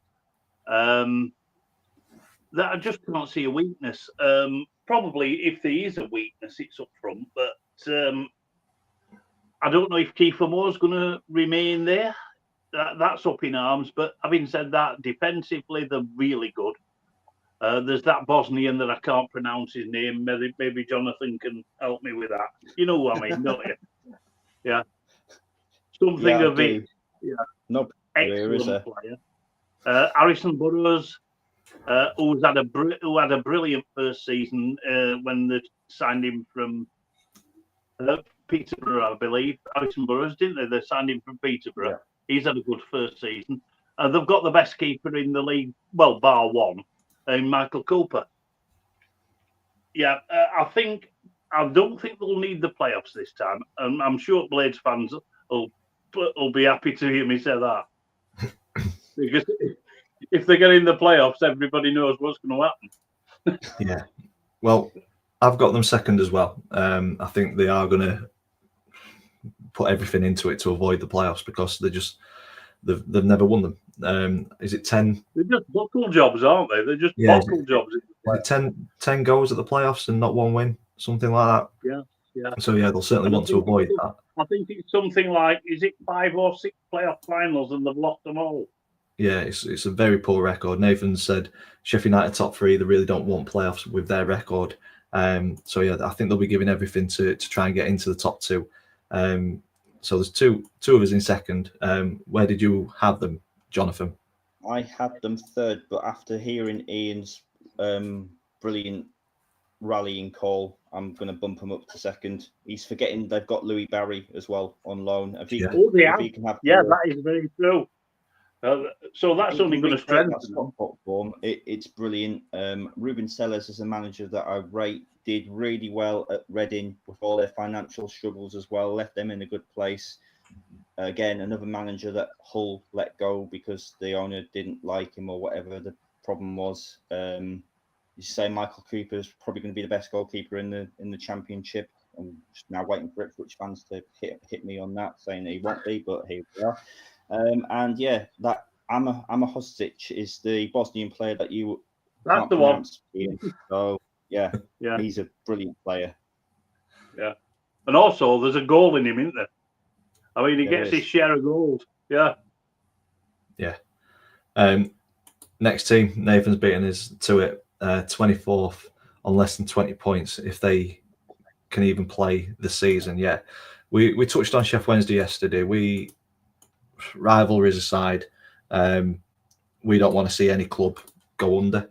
That I just can't see a weakness. Probably if there is a weakness, it's up front. But I don't know if Kiefer Moore's going to remain there. That's up in arms. But having said that, defensively, they're really good. There's that Bosnian that I can't pronounce his name. Maybe Jonathan can help me with that. You know what I mean, don't you? Yeah. Something of it. Yeah. No, excellent player. Harrison Burrows, who had a brilliant first season when they signed him from Peterborough, I believe. Harrison Burrows, didn't they? They signed him from Peterborough. Yeah. He's had a good first season. They've got the best keeper in the league, well, bar one, in Michael Cooper. Yeah, I don't think they'll need the playoffs this time. I'm sure Blades fans will be happy to hear me say that. Because if they get in the playoffs, everybody knows what's going to happen. Yeah. Well, I've got them second as well. I think they are going to put everything into it to avoid the playoffs, because they've never won them. Is it 10? They're just buckle jobs, aren't they? They're just buckle jobs. Is it 10 goals at the playoffs and not one win? Something like that. Yeah. Yeah. So yeah, they'll certainly want to avoid that. I think it's something like, is it 5 or 6 playoff finals and they've lost them all? Yeah, it's a very poor record. Nathan said Sheffield United top 3. They really don't want playoffs with their record. So yeah, I think they'll be giving everything to try and get into the top 2. So there's two of us in second. Where did you have them, Jonathan? I had them third, but after hearing Ian's brilliant rallying call, I'm going to bump him up to second. He's forgetting they've got Louis Barry as well on loan. That is very true. So that's only going to strengthen them. Form. It's brilliant. Ruben Sellers is a manager that I rate. Did really well at Reading with all their financial struggles as well. Left them in a good place. Again, another manager that Hull let go because the owner didn't like him or whatever the problem was. You say Michael Cooper is probably going to be the best goalkeeper in the Championship. I'm just now waiting for Ipswich fans to hit me on that, saying that he won't be, but here we are. And yeah, that Ama Hostic is the Bosnian player that you. That's the one. So yeah, he's a brilliant player. Yeah, and also there's a goal in him, isn't there? I mean, he gets his share of goals. Yeah. Yeah. Next team, Nathan's beaten us to it. 24th on less than 20 points if they can even play the season. Yeah, we touched on Sheff Wednesday yesterday. Rivalries aside, we don't want to see any club go under.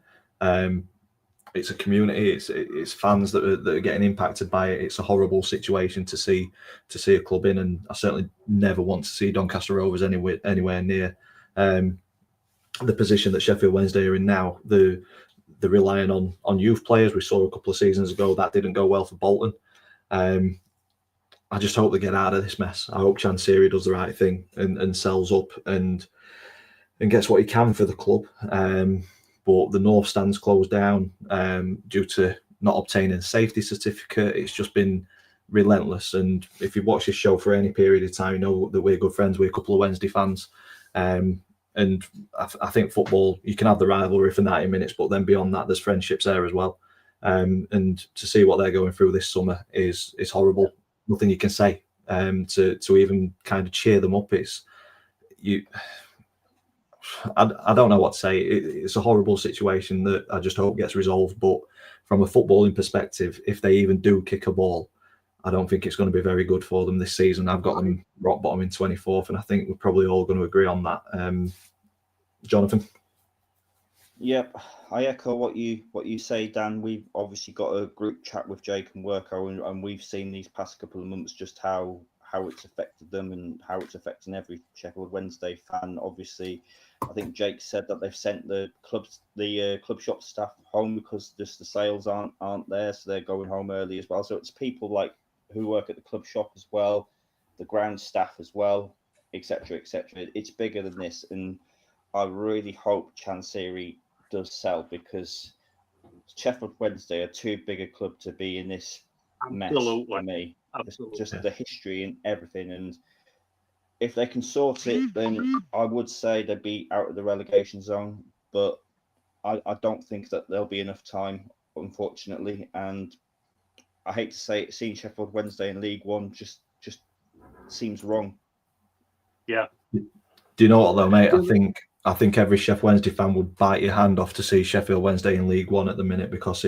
It's a community. It's fans that are getting impacted by it. It's a horrible situation to see a club in, and I certainly never want to see Doncaster Rovers anywhere near the position that Sheffield Wednesday are in now. They're relying on youth players. We saw a couple of seasons ago that didn't go well for Bolton. I just hope they get out of this mess. I hope Chansiri does the right thing and sells up and gets what he can for the club. But the North Stand's closed down due to not obtaining a safety certificate. It's just been relentless. And if you watch this show for any period of time, you know that we're good friends. We're a couple of Wednesday fans. And And I think football, you can have the rivalry for 90 minutes, but then beyond that, there's friendships there as well. And to see what they're going through this summer is horrible. Nothing you can say to even kind of cheer them up. I don't know what to say. It's a horrible situation that I just hope gets resolved. But from a footballing perspective, if they even do kick a ball, I don't think it's going to be very good for them this season. I've got them rock bottom in 24th, and I think we're probably all going to agree on that. Jonathan? Yep, I echo what you say, Dan. We've obviously got a group chat with Jake and Worko, and we've seen these past couple of months just how it's affected them and how it's affecting every Sheffield Wednesday fan. Obviously, I think Jake said that they've sent the club shop staff home because just the sales aren't there, so they're going home early as well. So it's people like who work at the club shop as well, the ground staff as well, etc., etc. It's bigger than this, and I really hope Chansiri does sell, because Sheffield Wednesday are too big a club to be in this mess for me. Just the history and everything, and if they can sort it, then I would say they'd be out of the relegation zone, but I don't think that there'll be enough time, unfortunately, and I hate to say it, seeing Sheffield Wednesday in League One just seems wrong. Yeah. Do you know what though, mate? I think every Sheffield Wednesday fan would bite your hand off to see Sheffield Wednesday in League One at the minute, because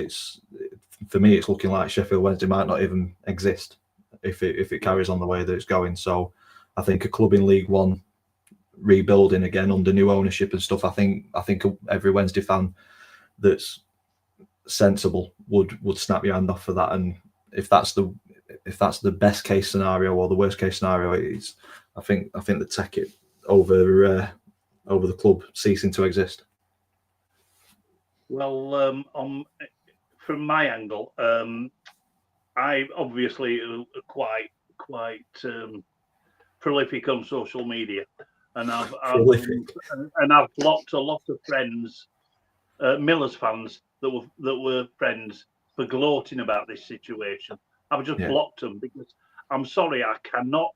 for me it's looking like Sheffield Wednesday might not even exist if it carries on the way that it's going. So I think a club in League One rebuilding again under new ownership and stuff, I think every Wednesday fan that's sensible would snap your hand off for that. And if that's the best case scenario or the worst case scenario, I think they take it over the club ceasing to exist. Well, from my angle, I obviously quite prolific on social media, and I've blocked a lot of friends, Millers fans that were friends, for gloating about this situation. I've just blocked them because I'm sorry, I cannot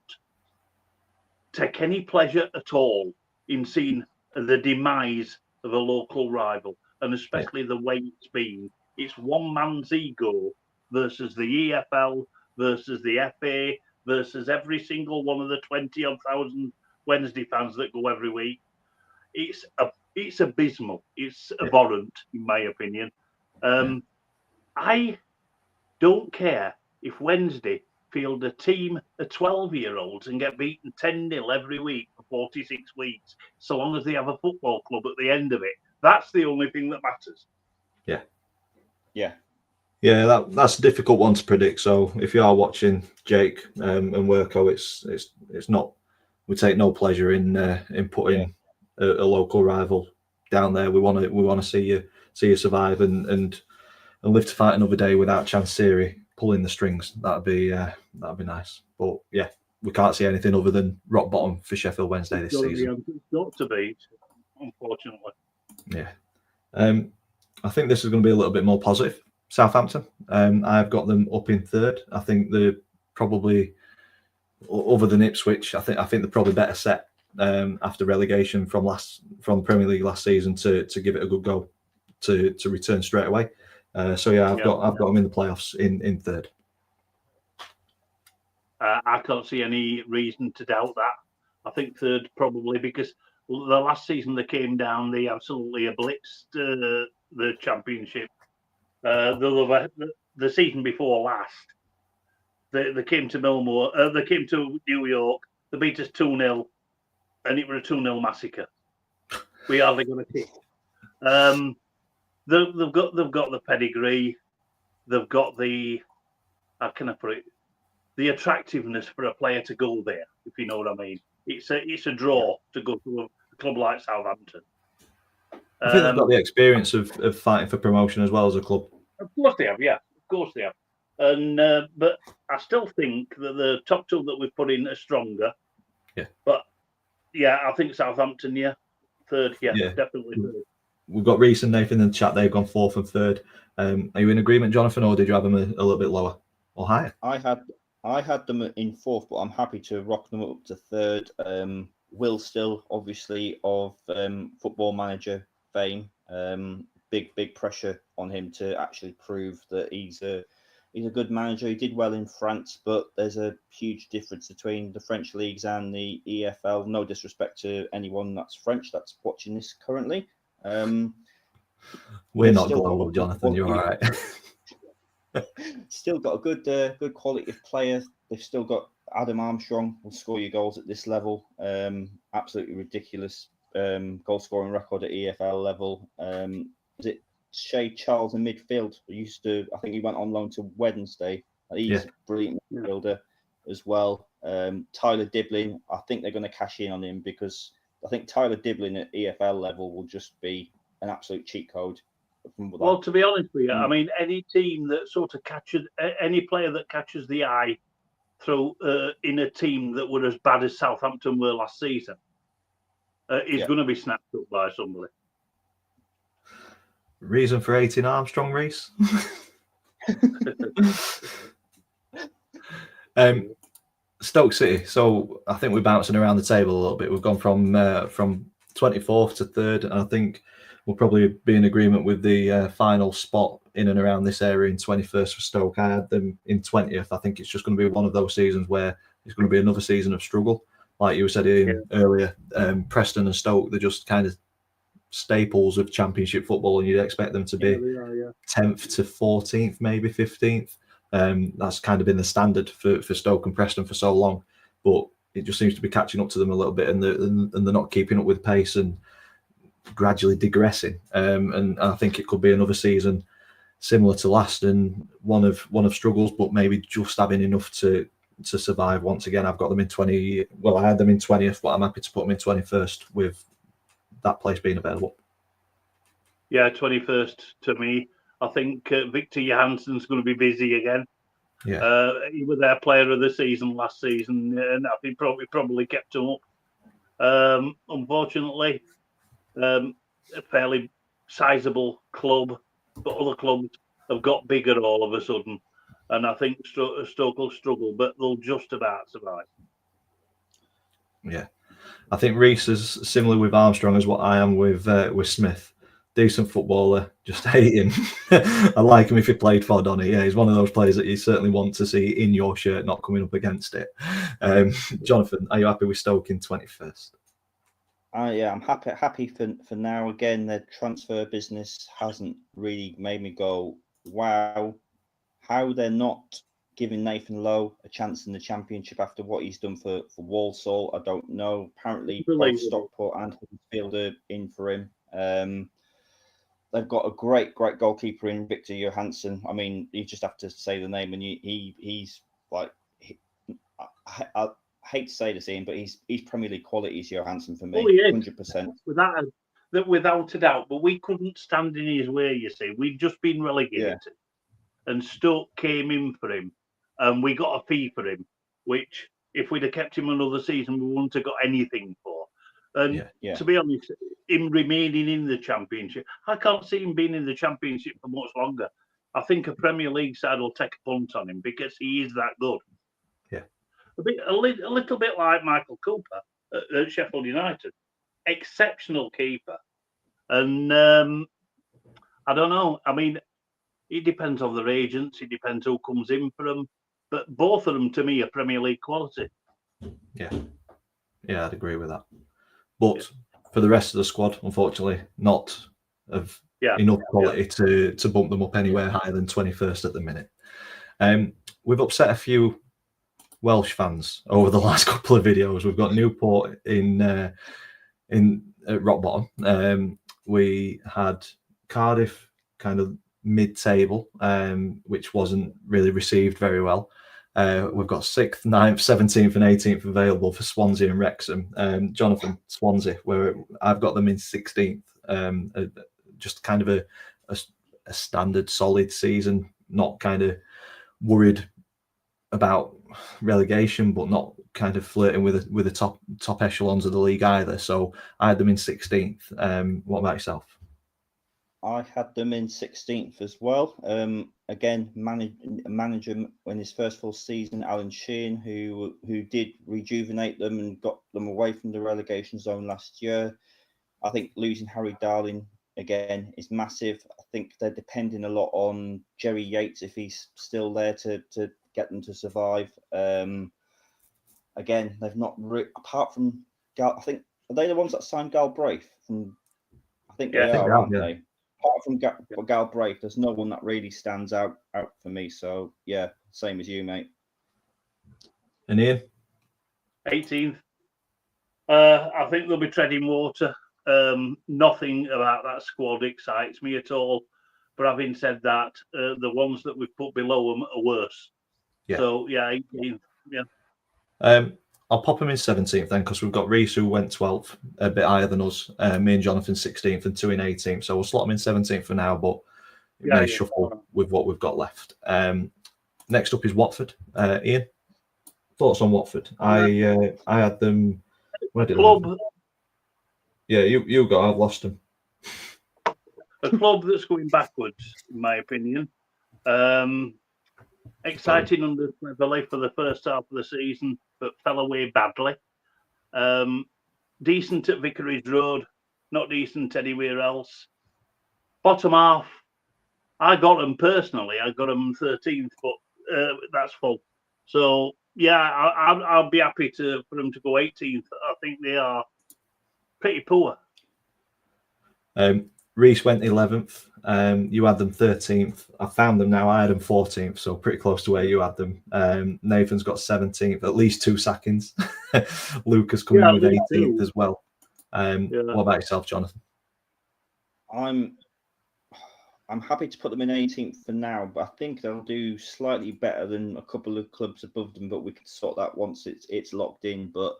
take any pleasure at all in seeing the demise of a local rival, and especially the way it's been. It's one man's ego versus the EFL versus the FA versus every single one of the 20,000 Wednesday fans that go every week. It's abysmal. It's abhorrent, in my opinion. I don't care if Wednesday field a team of 12-year-olds and get beaten 10-0 every week for 46 weeks, so long as they have a football club at the end of it. That's the only thing that matters. Yeah, that's a difficult one to predict. So if you are watching, Jake and Worko, it's not. We take no pleasure in putting a local rival down there. We want to see you survive and live to fight another day without Chansiri pulling the strings. That'd be nice. But yeah, we can't see anything other than rock bottom for Sheffield Wednesday this season. It's got to be, unfortunately. Yeah. I think this is going to be a little bit more positive. Southampton, I've got them up in third. I think they're probably, other than Ipswich, I think they're probably better set after relegation from Premier League last season to give it a good go to return straight away. I've got them in the playoffs in third. I can't see any reason to doubt that. I think third probably, because the last season they came down, they absolutely blitzed the Championship. The season before last, they came to Millmoor. They came to New York. They beat us 2-0, and it was a 2-0 massacre. We hardly got a kick. They've got the pedigree. They've got the, how can I put it, the attractiveness for a player to go there, if you know what I mean. It's a draw to go to a club like Southampton. I think they've got the experience of fighting for promotion as well as a club. Of course they have, yeah. Of course they have. And but I still think that the top two that we've put in are stronger. Yeah. But yeah, I think Southampton, third, definitely third. We've got Reece and Nathan in the chat. They've gone fourth and third. Are you in agreement, Jonathan, or did you have them a little bit lower or higher? I had them in fourth, but I'm happy to rock them up to third. Will Still, obviously, of Football Manager fame. Big pressure on him to actually prove that he's a good manager. He did well in France, but there's a huge difference between the French leagues and the EFL. No disrespect to anyone that's French that's watching this currently. We're not global, Jonathan. You're all right. Still got a good quality of player. They've still got Adam Armstrong will score you goals at this level. Absolutely ridiculous goal scoring record at EFL level. Is it Shea Charles in midfield? I think he went on loan to Wednesday. He's a brilliant midfielder as well. Tyler Diblin, I think they're going to cash in on him because I think Tyler Diblin at EFL level will just be an absolute cheat code. Well, to be honest with you, I mean, any team that sort of any player that catches the eye through in a team that were as bad as Southampton were last season is going to be snapped up by somebody. Reason for hating Armstrong, Reese? Stoke City. So I think we're bouncing around the table a little bit. We've gone from 24th to 3rd, and I think we'll probably be in agreement with the final spot in and around this area in 21st for Stoke. I had them in 20th. I think it's just going to be one of those seasons where it's going to be another season of struggle. Like you said earlier, Preston and Stoke, they're just kind of staples of Championship football, and you'd expect them to be 10th to 14th, maybe 15th. That's kind of been the standard for Stoke and Preston for so long, but it just seems to be catching up to them a little bit, and they're not keeping up with pace and gradually digressing. And I think it could be another season similar to last, and one of struggles, but maybe just having enough to survive once again. I've got them in 20. Well, I had them in 20th, but I'm happy to put them in 21st with that place being available. Yeah, 21st to me. I think Victor Johansson's going to be busy again. Yeah, he was their player of the season last season, and I think probably kept him up. Unfortunately, a fairly sizable club, but other clubs have got bigger all of a sudden, and I think Stoke will struggle, but they'll just about survive. Yeah, I think Reese is similar with Armstrong as what I am with Smith. Decent footballer, just hate him. I like him if he played for Donny. Yeah, he's one of those players that you certainly want to see in your shirt, not coming up against it. Jonathan, are you happy with Stoke in 21st? Yeah, I'm happy for now. Again, their transfer business hasn't really made me go, wow. How they're not giving Nathan Lowe a chance in the Championship after what he's done for Walsall, I don't know. Apparently, both Stockport and Huddersfield are in for him. They've got a great goalkeeper in Victor Johansson. I mean, you just have to say the name, and he's like, I hate to say this, Ian, but he's Premier League quality is Johansson for me, 100%. Without a doubt, but we couldn't stand in his way, you see. We'd just been relegated, and Stoke came in for him, and we got a fee for him, which, if we'd have kept him another season, we wouldn't have got anything for. And to be honest, him remaining in the Championship, I can't see him being in the Championship for much longer. I think a Premier League side will take a punt on him because he is that good. Yeah, a little bit like Michael Cooper at Sheffield United, exceptional keeper. And I don't know. I mean, it depends on their agents. It depends who comes in for them. But both of them, to me, are Premier League quality. Yeah, I'd agree with that. But for the rest of the squad, unfortunately, not of enough quality to bump them up anywhere higher than 21st at the minute. We've upset a few Welsh fans over the last couple of videos. We've got Newport in rock bottom. We had Cardiff kind of mid-table, which wasn't really received very well. We've got 6th, 9th, 17th and 18th available for Swansea and Wrexham. Jonathan, Swansea, where I've got them in 16th. Just kind of a standard solid season, not kind of worried about relegation, but not kind of flirting with the top echelons of the league either. So I had them in 16th. What about yourself? I had them in 16th as well. Again, manager in his first full season, Alan Sheehan, who did rejuvenate them and got them away from the relegation zone last year. I think losing Harry Darling again is massive. I think they're depending a lot on Jerry Yates if he's still there to get them to survive. Again, they've not apart from Gal. I think are they the ones that signed Galbraith? I think they are, aren't they? Apart from Galbraith, there's no one that really stands out for me. So yeah, same as you, mate. And Ian, 18th. I think they'll be treading water. Nothing about that squad excites me at all. But having said that, the ones that we've put below them are worse. Yeah. So yeah, 18th. Yeah. I'll pop him in 17th then, because we've got Reese who went 12th, a bit higher than us. Me and Jonathan 16th and 2 in 18th. So we'll slot him in 17th for now, but it may shuffle with what we've got left. Next up is Watford. Ian, thoughts on Watford? I had them. Where did I? Yeah, you go. I've lost them. A club that's going backwards, in my opinion. Exciting under Cleverley for the first half of the season, but fell away badly. Decent at Vicarage Road, not decent anywhere else. Bottom half, I got them personally. I got them 13th, but that's full. So yeah, I'll be happy for them to go 18th. I think they are pretty poor. Reese went 11th. You had them 13th. I found them now. I had them 14th, so pretty close to where you had them. Nathan's got 17th, at least 2 sackings. Lucas coming with 18th as well. What about yourself, Jonathan? I'm happy to put them in 18th for now, but I think they'll do slightly better than a couple of clubs above them. But we can sort that once it's locked in. But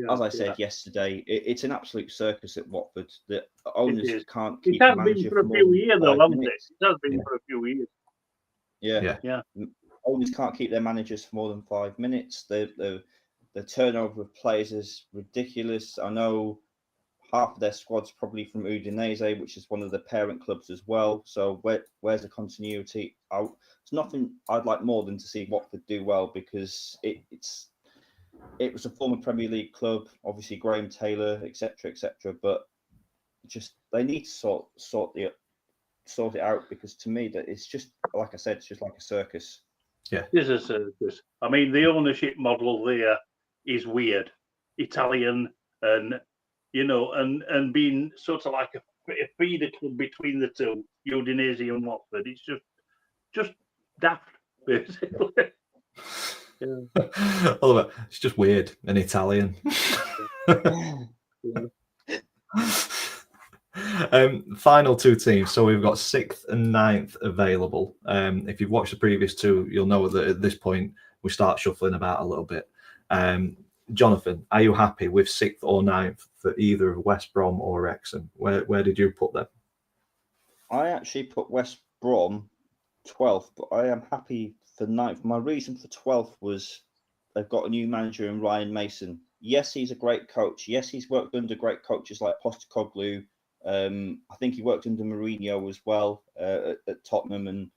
as I said yesterday, it's an absolute circus at Watford. The owners can't keep the manager for more than 5 minutes. It has been for a few years. Yeah. Owners can't keep their managers for more than 5 minutes. The turnover of players is ridiculous. I know half of their squad's probably from Udinese, which is one of the parent clubs as well. So where's the continuity? It's nothing I'd like more than to see Watford do well, because it was a former Premier League club, obviously Graham Taylor, etc., but just they need to sort it out, because to me that it's just, like I said, it's just like a circus. Yeah, it is a circus. I mean, the ownership model there is weird, Italian, and and being sort of like a feeder club between the two, Udinese and Watford. It's just daft, basically. It's just weird and Italian. Final 2 teams. So we've got 6th and 9th available. If you've watched the previous 2, you'll know that at this point we start shuffling about a little bit. Jonathan, are you happy with 6th or 9th for either of West Brom or Wrexham? Where did you put them? I actually put West Brom 12th, but I am happy for 9th. My reason for 12th was they've got a new manager in Ryan Mason. Yes, he's a great coach. Yes, he's worked under great coaches like Postecoglou. I think he worked under Mourinho as well at Tottenham, and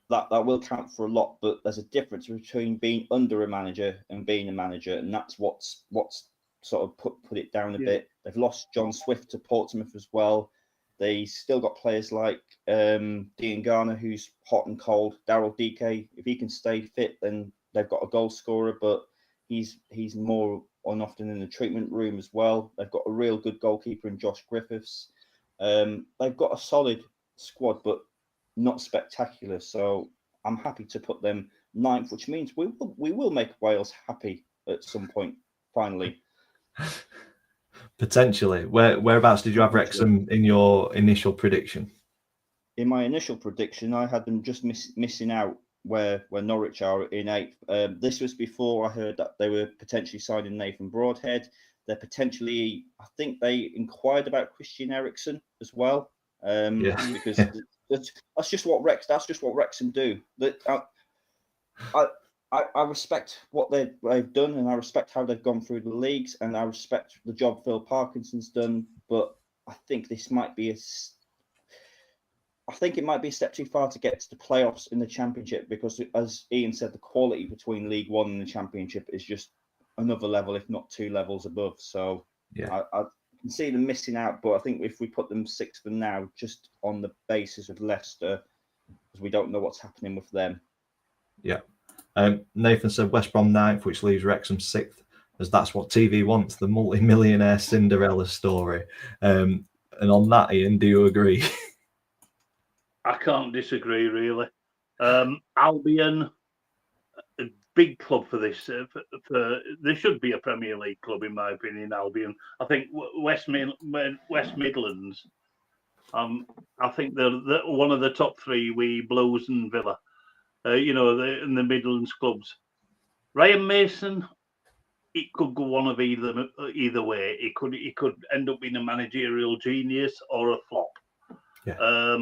that will count for a lot. But there's a difference between being under a manager and being a manager, and that's what's sort of put it down a bit. They've lost John Swift to Portsmouth as well. They still got players like Dean Garner, who's hot and cold. Daryl Dike, if he can stay fit, then they've got a goal scorer, but he's more on often in the treatment room as well. They've got a real good goalkeeper in Josh Griffiths. They've got a solid squad, but not spectacular. So I'm happy to put them 9th, which means we will make Wales happy at some point, finally. Potentially. Whereabouts did you have Wrexham in your initial prediction? In my initial prediction, I had them just missing out where Norwich are in 8th. This was before I heard that they were potentially signing Nathan Broadhead. They're potentially, I think they inquired about Christian Eriksen as well. Because that's just what Wrexham do. I respect what they've done, and I respect how they've gone through the leagues, and I respect the job Phil Parkinson's done. But I think this might be I think it might be a step too far to get to the playoffs in the Championship because, as Ian said, the quality between League One and the Championship is just another level, if not 2 levels above. So I can see them missing out, but I think if we put them 6th for now, just on the basis of Leicester, because we don't know what's happening with them. Yeah. Nathan said West Brom 9th, which leaves Wrexham 6th, as that's what TV wants, the multi-millionaire Cinderella story. And on that, Ian, do you agree? I can't disagree, really. Albion, a big club for this. There should be a Premier League club, in my opinion, Albion. I think West Midlands, I think they're one of the top 3, Blues and Villa. In the Midlands clubs. Ryan Mason, it could go one of either way. It could end up being a managerial genius or a flop. Yeah.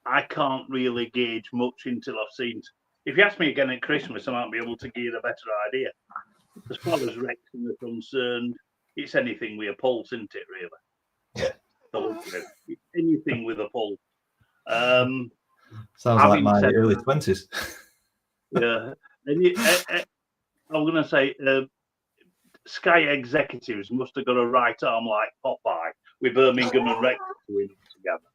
I can't really gauge much until I've seen. If you ask me again at Christmas, I might be able to give you a better idea. As far as Wrexham are concerned, it's anything with a pulse, isn't it? Really, it's anything with a pulse. Sounds like my early 20s. Yeah. And I'm going to say Sky executives must have got a right arm like Popeye with Birmingham and Wrexham together.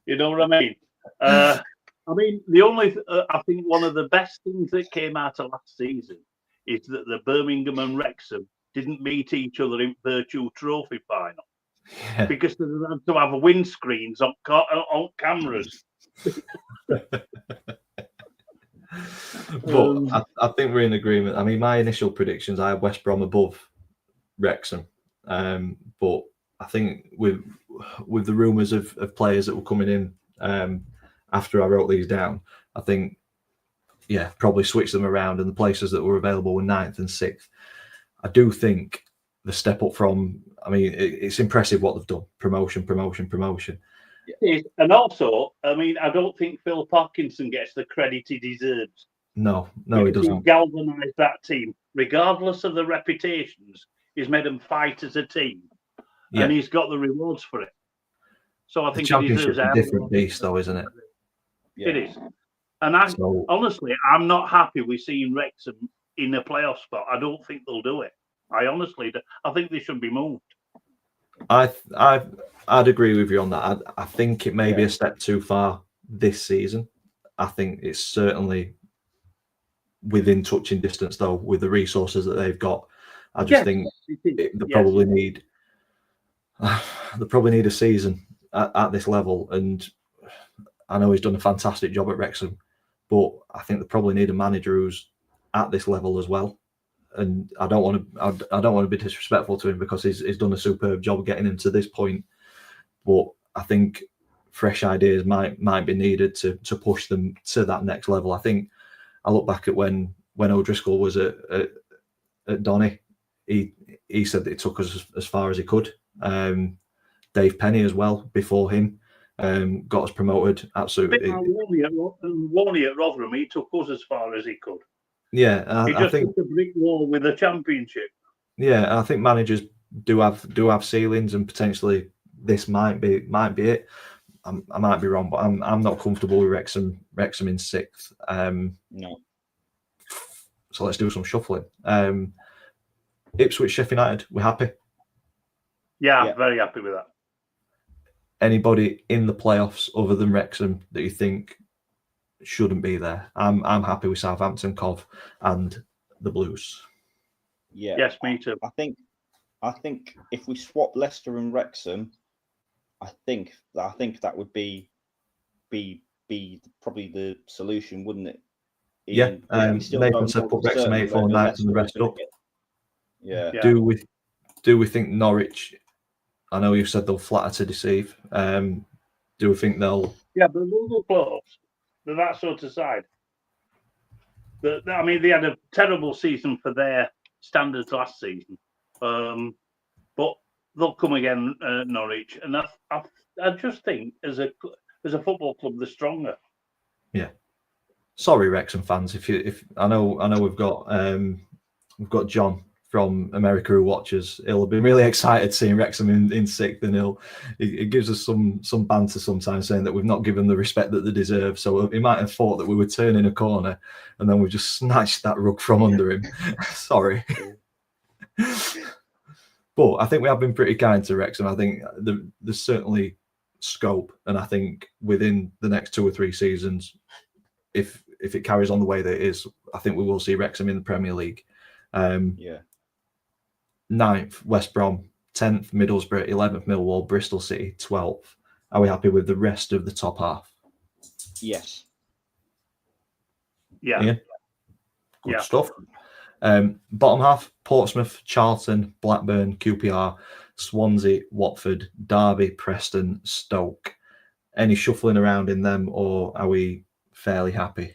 You know what I mean? The only I think one of the best things that came out of last season is that the Birmingham and Wrexham didn't meet each other in Virtual Trophy final because they had to have windscreens on cameras. But I think we're in agreement. I mean, my initial predictions, I had West Brom above Wrexham, but I think with the rumours of players that were coming in after I wrote these down, I think probably switch them around, and the places that were available were 9th and 6th. I do think the step up from, I mean, it's impressive what they've done. Promotion. Yeah. And also, I mean, I don't think Phil Parkinson gets the credit he deserves. No, he doesn't. He galvanised that team, regardless of the reputations. He's made them fight as a team, and he's got the rewards for it. So I think the Championship's a different beast, though, isn't it? Yeah. It is. And honestly, I'm not happy with seeing Wrexham in a playoff spot. I don't think they'll do it. I honestly do. I think they should be moved. I'd agree with you on that. I think it may be a step too far this season. I think it's certainly within touching distance, though, with the resources that they've got. I just think they probably need a season at this level. And I know he's done a fantastic job at Wrexham, but I think they probably need a manager who's at this level as well. And I don't want to be disrespectful to him because he's done a superb job getting him to this point. But I think fresh ideas might be needed to push them to that next level. I think I look back at when O'Driscoll was at Donny, he said that it took us as far as he could. Dave Penny as well before him got us promoted. Absolutely. Warney at Rotherham, he took us as far as he could. Yeah, he just hit the brick wall with a Championship. Yeah, I think managers do have ceilings, and potentially this might be it. I might be wrong, but I'm not comfortable with Wrexham in 6th. No. So let's do some shuffling. Ipswich, Sheffield United, we're happy. Yeah, very happy with that. Anybody in the playoffs other than Wrexham that you think shouldn't be there? I'm happy with Southampton, Cov, and the Blues. Yeah. Yes, me too. I think if we swap Leicester and Wrexham, I think that would be probably the solution, wouldn't it? Nathan said put Wrexham 8th or 9th and the rest up. Yeah. Do we think Norwich? I know you said they'll flatter to deceive. Do we think they'll? Yeah, but they'll go close. They're that sort of side. I mean, they had a terrible season for their standards last season, but they'll come again, Norwich. And I just think as a football club, they're stronger. Yeah. Sorry, Wrexham fans. If I know we've got John from America who watches, he'll have been really excited seeing Wrexham in sixth, and it gives us some banter sometimes, saying that we've not given the respect that they deserve. So he might have thought that we were turning a corner, and then we've just snatched that rug from under him. Sorry. But I think we have been pretty kind to Wrexham. I think there's certainly scope, and I think within the next 2 or 3 seasons, if it carries on the way that it is, I think we will see Wrexham in the Premier League. 9th, West Brom. 10th, Middlesbrough. 11th, Millwall. Bristol City, 12th. Are we happy with the rest of the top half? Yes. Yeah. Ian? Good stuff. Bottom half, Portsmouth, Charlton, Blackburn, QPR, Swansea, Watford, Derby, Preston, Stoke. Any shuffling around in them, or are we fairly happy?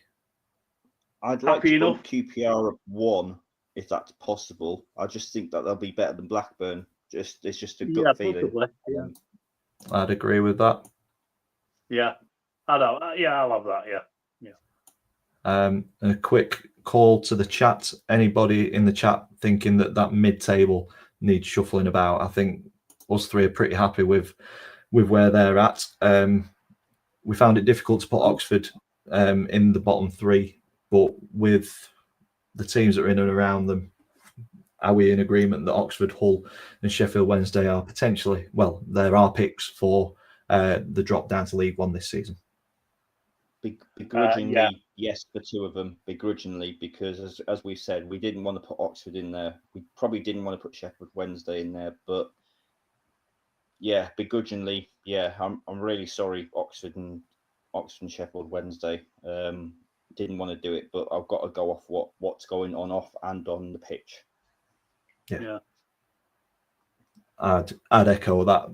I'd like to put QPR at 1, if that's possible. I just think that they'll be better than Blackburn. It's just a gut feeling. I'd agree with that. Yeah, I'll have that. Yeah. And a quick call to the chat. Anybody in the chat thinking that mid-table needs shuffling about? I think us three are pretty happy with where they're at. We found it difficult to put Oxford in the bottom 3. But with the teams that are in and around them, are we in agreement that Oxford, Hull and Sheffield Wednesday are potentially, well, there are picks for the drop down to League One this season? Begrudgingly, yes, for 2 of them. Begrudgingly, because as we said, we didn't want to put Oxford in there. We probably didn't want to put Sheffield Wednesday in there. But yeah, begrudgingly, yeah, I'm really sorry, Oxford and Sheffield Wednesday. Didn't want to do it, but I've got to go off what's going on off and on the pitch. Yeah. I'd echo that.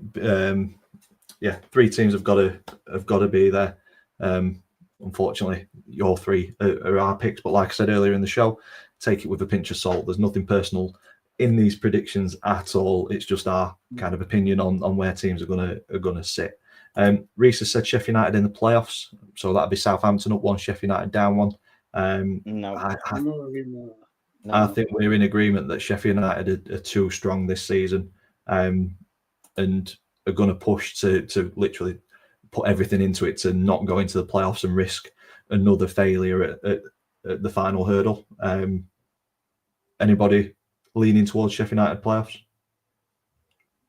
3 teams have got to be there. Unfortunately, your 3 are our picks, but like I said earlier in the show, take it with a pinch of salt. There's nothing personal in these predictions at all. It's just our kind of opinion on where teams are gonna sit. Reese has said Sheffield United in the playoffs, so that'd be Southampton up 1, Sheffield United down 1. No. I think we're in agreement that Sheffield United are too strong this season, and are going to push to literally put everything into it to not go into the playoffs and risk another failure at the final hurdle. Anybody leaning towards Sheffield United playoffs?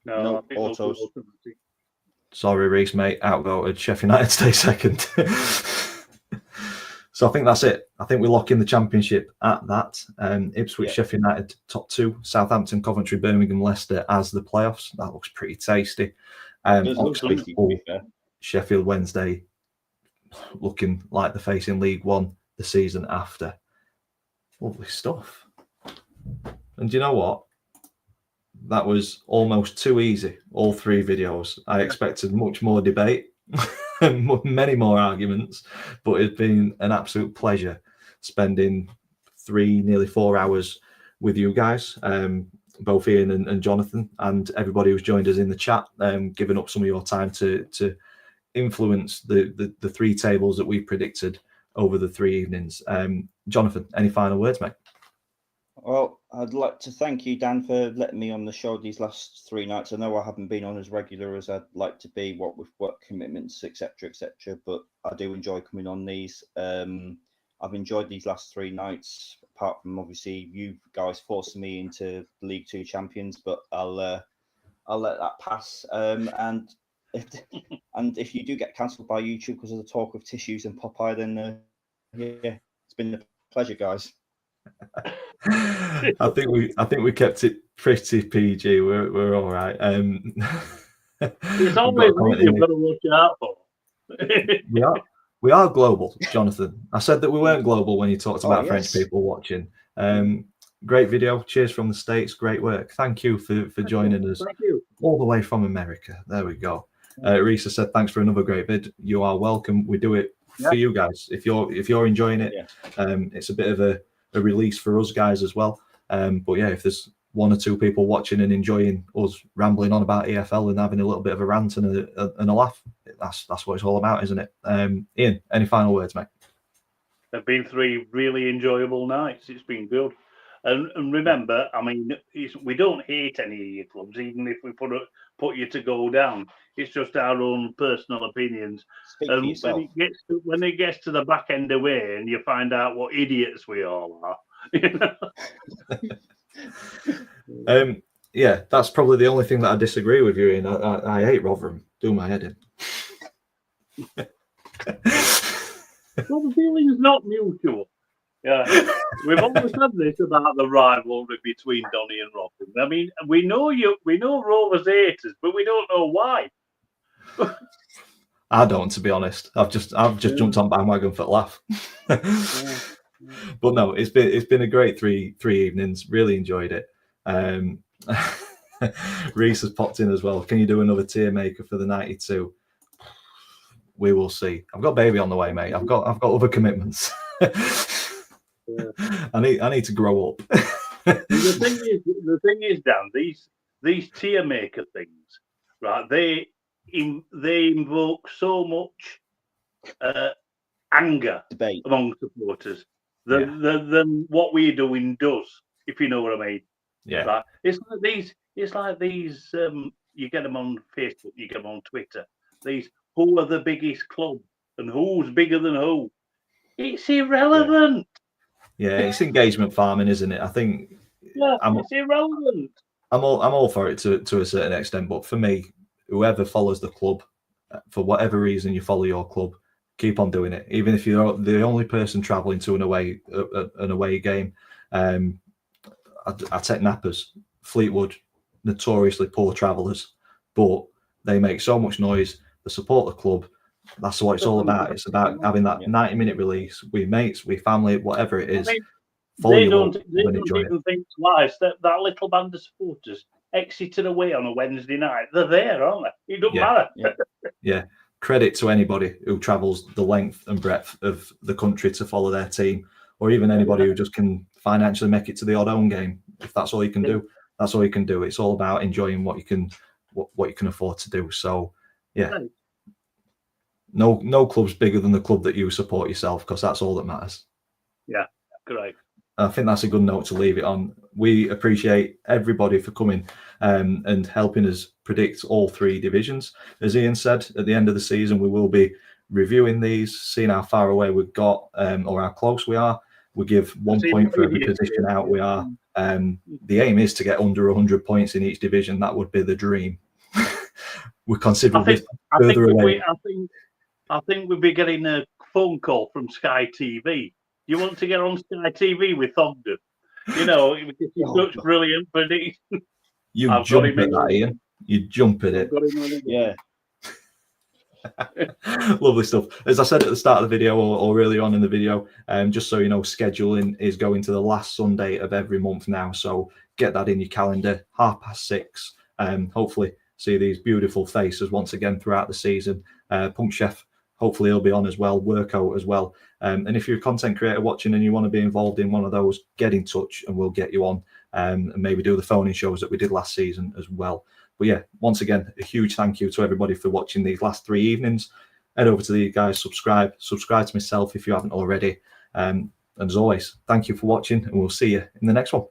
No, Autos. Sorry, Reese, mate. Outvoted. Sheffield United stay second. So I think that's it. I think we lock in the championship at that. Ipswich, Sheffield United top 2, Southampton, Coventry, Birmingham, Leicester as the playoffs. That looks pretty tasty. Oxford, Hull, Sheffield Wednesday looking like the face in League One the season after. Lovely stuff. And do you know what? That was almost too easy, all 3 videos. I expected much more debate and many more arguments, but it's been an absolute pleasure spending 3, nearly 4 hours with you guys, both Ian and Jonathan, and everybody who's joined us in the chat, giving up some of your time to influence the 3 tables that we predicted over the 3 evenings. Jonathan, any final words, mate? Well, I'd like to thank you, Dan, for letting me on the show these last 3 nights. I know I haven't been on as regular as I'd like to be, what with work commitments, etc., but I do enjoy coming on these. I've enjoyed these last 3 nights, apart from obviously you guys forcing me into League 2 champions, but I'll let that pass. And if you do get cancelled by YouTube because of the talk of tissues and Popeye, then it's been a pleasure, guys. I think we kept it pretty PG. We're all right. It's always you've got to watch out for. We are global, Jonathan. I said that we weren't global when you talked about French people watching. Great video. Cheers from the States. Great work. Thank you for joining us. Thank you. All the way from America. There we go. Risa said thanks for another great vid. You are welcome. We do it for you guys. If you're enjoying it, it's a bit of a release for us guys as well. But yeah, if there's 1 or 2 people watching and enjoying us rambling on about EFL and having a little bit of a rant and a laugh, that's what it's all about, isn't it? Ian, any final words, mate? There've been 3 really enjoyable nights. It's been good. And remember, I mean, we don't hate any of your clubs, even if we put you to go down. It's just our own personal opinions. Speak for And yourself. when it gets to the back end of the way, and you find out what idiots we all are, you know? Yeah, that's probably the only thing that I disagree with you in. I hate Rotherham. Do my head in. Well, the feeling's not mutual. Yeah, we've always said this about the rivalry between Donny and Rotherham. I mean, we know Rovers haters, but we don't know why. I don't, to be honest. I've just jumped on bandwagon for the laugh. But no, it's been a great three evenings. Really enjoyed it. Reese has popped in as well. Can you do another tier maker for the 92? We will see. I've got baby on the way, mate. I've got other commitments. I need to grow up. The thing is, Dan, these tier maker things, right? They invoke so much anger Debate among supporters than what we're doing does. If you know what I mean. Yeah. Right? It's like these. You get them on Facebook. You get them on Twitter. These. Who are the biggest club and who's bigger than who? It's irrelevant. Yeah, it's engagement farming, isn't it? I think. Yeah, it's irrelevant. I'm all for it to a certain extent, but for me, whoever follows the club, for whatever reason you follow your club, keep on doing it. Even if you're the only person travelling to an away game. I take Nappers, Fleetwood, notoriously poor travellers, but they make so much noise. They support the club. That's what it's all about. It's about having that 90-minute release with mates, with family, whatever it is. I mean, follow they your don't club and enjoy even it. think twice that little band of supporters exited away on a Wednesday night. They're there, aren't they? It doesn't matter. Yeah. Credit to anybody who travels the length and breadth of the country to follow their team, or even anybody who just can financially make it to the odd home game. If that's all you can do, that's all you can do. It's all about enjoying what you can afford to do. So, yeah. Right. No club's bigger than the club that you support yourself, because that's all that matters. Yeah, great. I think that's a good note to leave it on. We appreciate everybody for coming and helping us predict all three divisions. As Ian said, at the end of the season, we will be reviewing these, seeing how far away we've got or how close we are. We give 1 point for every position out we are. The aim is to get under 100 points in each division. That would be the dream. We're considerably further away. I think we'll be getting a phone call from Sky TV. You want to get on Sky TV with Ogden? You know, because he's such brilliant prediction. You jump at that, Ian. You jump at it. Yeah. Lovely stuff. As I said at the start of the video or earlier on in the video, just so you know, scheduling is going to the last Sunday of every month now. So get that in your calendar, 6:30. Hopefully see these beautiful faces once again throughout the season. Punk Chef, hopefully he'll be on as well, Workout as well. And if you're a content creator watching and you want to be involved in one of those, get in touch and we'll get you on and maybe do the phone-in shows that we did last season as well. But yeah, once again, a huge thank you to everybody for watching these last 3 evenings. Head over to the guys, subscribe to myself if you haven't already. And as always, thank you for watching and we'll see you in the next one.